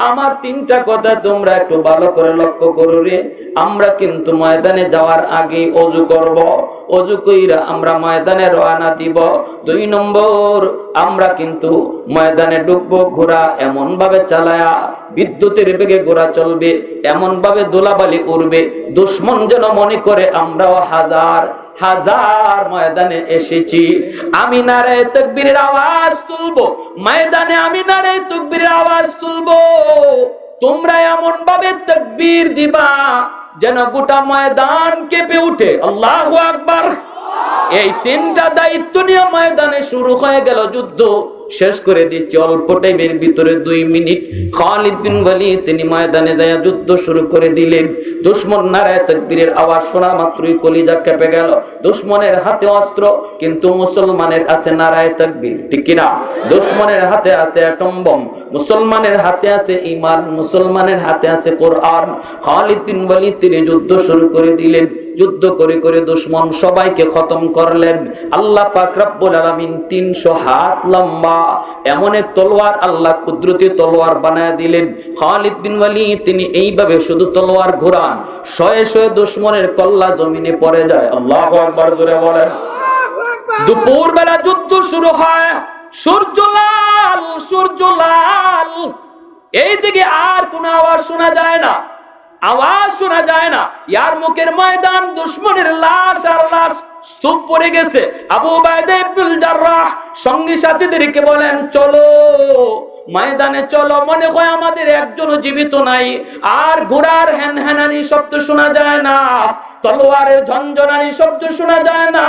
আমার 3টা কথা তোমরা একটু ভালো করে লক্ষ্য করো রে। আমরা কিন্তু ময়দানে যাওয়ার আগে ওযু করব, ওযু কইরা আমরা ময়দানে রওনা দিব। 2 নম্বর, আমরা কিন্তু ময়দানে ঢুকবো, ঘোড়া এমন ভাবে চালায়া, বিদ্যুতের বেগে ঘোড়া চলবে, এমন ভাবে দোলাবালি উড়বে, দুশমন যেন মনে করে আমরাও হাজার হাজার ময়দানে এসেছি। আমি নারায়ে তাকবীরের আওয়াজ তুলবো ময়দানে, আমি নারায়ে তাকবীরের আওয়াজ তুলবো, তোমরা এমন ভাবে তাকবীর দিবা যেন গোটা ময়দান কেঁপে উঠে। আল্লাহু আকবার। এই 3টা দায়িত্ব নিয়ে ময়দানে শুরু হয়ে গেল যুদ্ধ। শেষ করে দিচ্ছি অল্প টাইমের ভিতরে, 2 মিনিট। খালিদ বিন ওয়ালিদ তিনি ময়দানে যায় যুদ্ধ শুরু করে দিলেন। দুশমন নারায়ে তাকবীরের আওয়াজ শোনা মাত্রই কলিজা কেঁপে গেল। দুশমনের হাতে অস্ত্র, কিন্তু মুসলমানের আছে নারায়ে তাকবীর, ঠিক কি না? দুশমনের হাতে আছে অ্যাটম বম, মুসলমানের হাতে আছে ঈমান, মুসলমানের হাতে আছে কোরআন। খালিদ বিন ওয়ালিদ তিনি যুদ্ধ শুরু করে দিলেন। যুদ্ধ করে করে দুশমন সবাইকে খতম করলেন। আল্লাহ পাক রব্বুল আলামিন 300 হাত লম্বা এমন এক তলোয়ার আল্লাহ কুদরতি তলোয়ার বানায় দিলেন। খালিদ বিন ওয়ালিদ তিনি এইভাবে শুধু তলোয়ার ঘোরান, শয়ে শয়ে দুশমনের কল্লা জমিনে পড়ে যায়। আল্লাহু আকবার জোরে বলেন। দুপুর বেলা যুদ্ধ শুরু হয়, সূর্য লাল, সূর্য লাল। এইদিকে আর কোনো আওয়াজ শোনা যায় না, আওয়াজ শোনা যায় না। ইয়ারমুকের ময়দান, দুশমনের লাশ আর লাশ, স্তূপ পড়ে গেছে। আবু উবাইদা ইবনুল জাররাহ সঙ্গী সাথীদেরকে বলেন, চলো ময়দানে চলো, মনে হয় আমাদের একজনও জীবিত নাই। আর ঘোড়ার হ্যানহ্যানানি শব্দ শোনা যায় না, তলোয়ারের ঝনঝনানি শব্দ শোনা যায় না,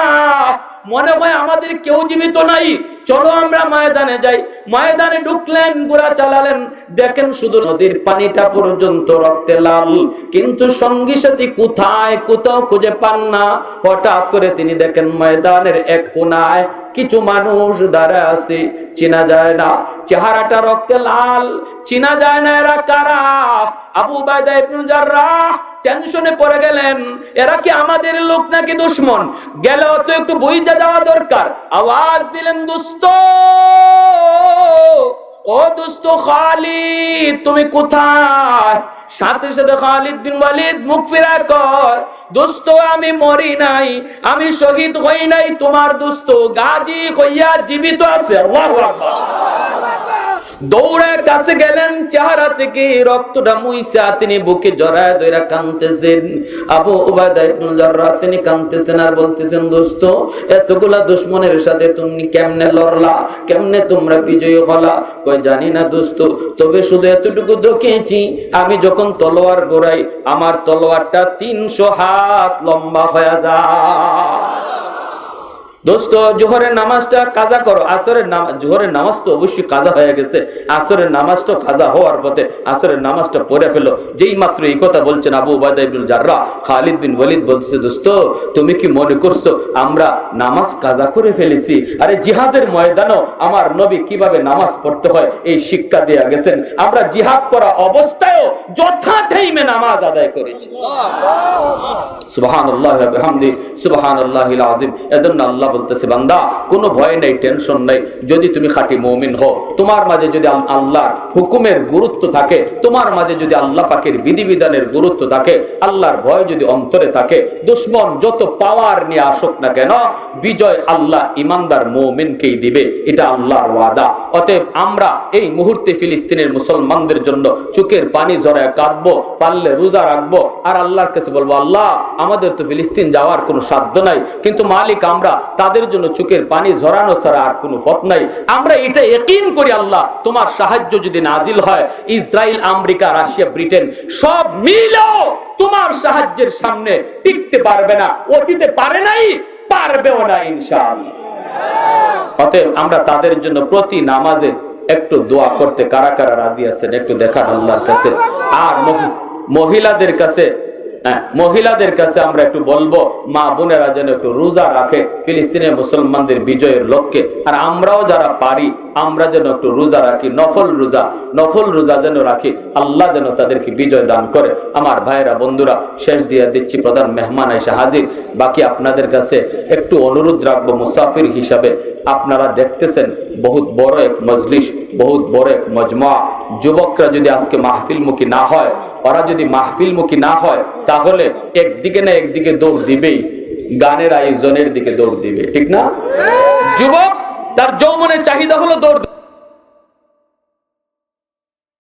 মনে হয় আমাদের কেউ জীবিত নাই। চলো আমরা ময়দানে যাই। ময়দানে ঢুকলেন, ঘোড়া চালালেন, দেখেন শুধু নদীর পানিটা পর্যন্ত রক্তে লাল, কিন্তু সঙ্গী সাথী কোথায়, কোথাও খুঁজে পান না। হঠাৎ করে তিনি দেখেন ময়দানের এক কোনায় কিছু মানুষ দাঁড়ায় আছে, চেনা যায় না, চেহারাটা রক্তে লাল, চেনা যায় না এরা কারা। আবু উবাইদা ইবনুল জাররাহ টেনশনে পড়ে গেলেন, এরা কি আমাদের লোক নাকি দুশমন? গেলেও তো একটু বুঝা যাওয়া দরকার। আওয়াজ দিলেন, দোস্ত, ও দোস্ত খালিদ, তুমি কোথায়? সাথে সাথে খালিদ বিন ওয়ালিদ মুখ ফিরা কয়, দোস্ত আমি মরি নাই, আমি শহীদ হই নাই, তোমার দোস্ত গাজী হইয়া জীবিত আছে। আল্লাহু আকবার। দৌড়ে কাছে গেলেন, চেহারা থেকে রক্তটা মুইসা তিনি বুকে জড়ায় ধরে কাঁদতেছেন। আবু উবাইদা ইবনুল জাররাহ তিনি কাঁদতেছেন আর বলতেছেন, দোস্ত এতগুলা দুশমনের সাথে তুমি কেমনে লড়লা, কেমনে তোমরা বিজয়ী হলা? কই জানি না দোস্ত, তবে শুধু এতটুকু দেখেছি, আমি যখন তলোয়ার গোড়াই আমার তলোয়ারটা 300 হাত লম্বা হয়ে যায়। দোস্ত জোহরের নামাজটা কাজা করো, আসরের নামাজ, জোহরের নামাজ তো অবশ্যই কাজা হয়ে গেছে, আসরের নামাজটা কাজা হওয়ার পথে, আসরের নামাজটা পড়ে ফেলো। যেই মাত্র এই কথা বলছেন আবু উবাইদা ইবনুল জাররাহ, খালিদ বিন ওয়ালিদ বলছে, দোস্ত তুমি কি মনে করছো আমরা নামাজ কাজা করে ফেলেছি? আরে জিহাদের ময়দানেও আমার নবী কিভাবে নামাজ পড়তে হয় এই শিক্ষা দেয়া গেছেন। আমরা জিহাদ করা অবস্থায়ও যথা টাইমে নামাজ আদায় করেছি। সুবহানাল্লাহি ওয়া বিহামদিহি সুবহানাল্লাহিল আযীম। এজন্য আল্লাহ বলতেছে, বান্দা কোনো ভয় নাই, টেনশন নাই, যদি তুমি খাঁটি মুমিন হও, তোমার মাঝে যদি আল্লাহর হুকুমের গুরুত্ব থাকে, তোমার মাঝে যদি আল্লাহ পাকের বিধিবিধানের গুরুত্ব থাকে, আল্লাহর ভয় যদি অন্তরে থাকে, দুশমন যত পাওয়ার নিয়ে আসুক না কেন, বিজয় আল্লাহ ইমানদার মুমিনকেই দিবে, এটা আল্লাহর ওয়াদা। অতএব আমরা এই মুহূর্তে ফিলিস্তিনের মুসলমানদের জন্য চোখের পানি ঝরায় কাঁদবো, পারলে রোজা রাখবো, আর আল্লাহর কাছে বলবো, আল্লাহ আমাদের তো ফিলিস্তিন যাওয়ার কোনো সাধ্য নাই, কিন্তু মালিক আমরা তাদের জন্য চোখের পানি ঝরানো ছাড়া আর কোনো পথ নাই। আমরা এটা ইয়াকিন করি, আল্লাহ তোমার সাহায্য যদি নাজিল হয়, ইসরায়েল, আমেরিকা, রাশিয়া, ব্রিটেন সব মিলেও তোমার সাহায্যের সামনে টিকতে পারবে না, অতীতে পারে নাই, পারবেও না ইনশাআল্লাহ। অতএব আমরা তাদের জন্য প্রতি নামাজে একটু দোয়া করতে কারা কারা রাজি আছেন একটু দেখান আল্লাহর কাছে। আর মহিলাদের কাছে আমরা একটু বলবো, মা বোনেরা যেন একটু রোজা রাখে ফিলিস্তিনের মুসলমানদের বিজয়ের লক্ষ্যে। আর আমরাও যারা পারি আমরা যেন একটু রোজা রাখি, নফল রোজা যেন রাখি, আল্লাহ যেন তাদেরকে বিজয় দান করে। আমার ভাইরা বন্ধুরা, শেষ দিয়ে দিচ্ছি, প্রধান মেহমান এসে হাজির। বাকি আপনাদের কাছে একটু অনুরোধ রাখবো, মুসাফির হিসাবে আপনারা দেখতেছেন বহুত বড় এক মজলিস, বহুত বড় এক মজমা। যুবকরা যদি আজকে মাহফিলমুখী না হয়, ওরা যদি মাহফিলমুখী না হয়, তাহলে একদিকে না একদিকে দৌড় দিবেই, গানের আয়োজনের দিকে দৌড় দিবে, ঠিক না? যুবক তার যৌবনের চাহিদা হলো দৌড়।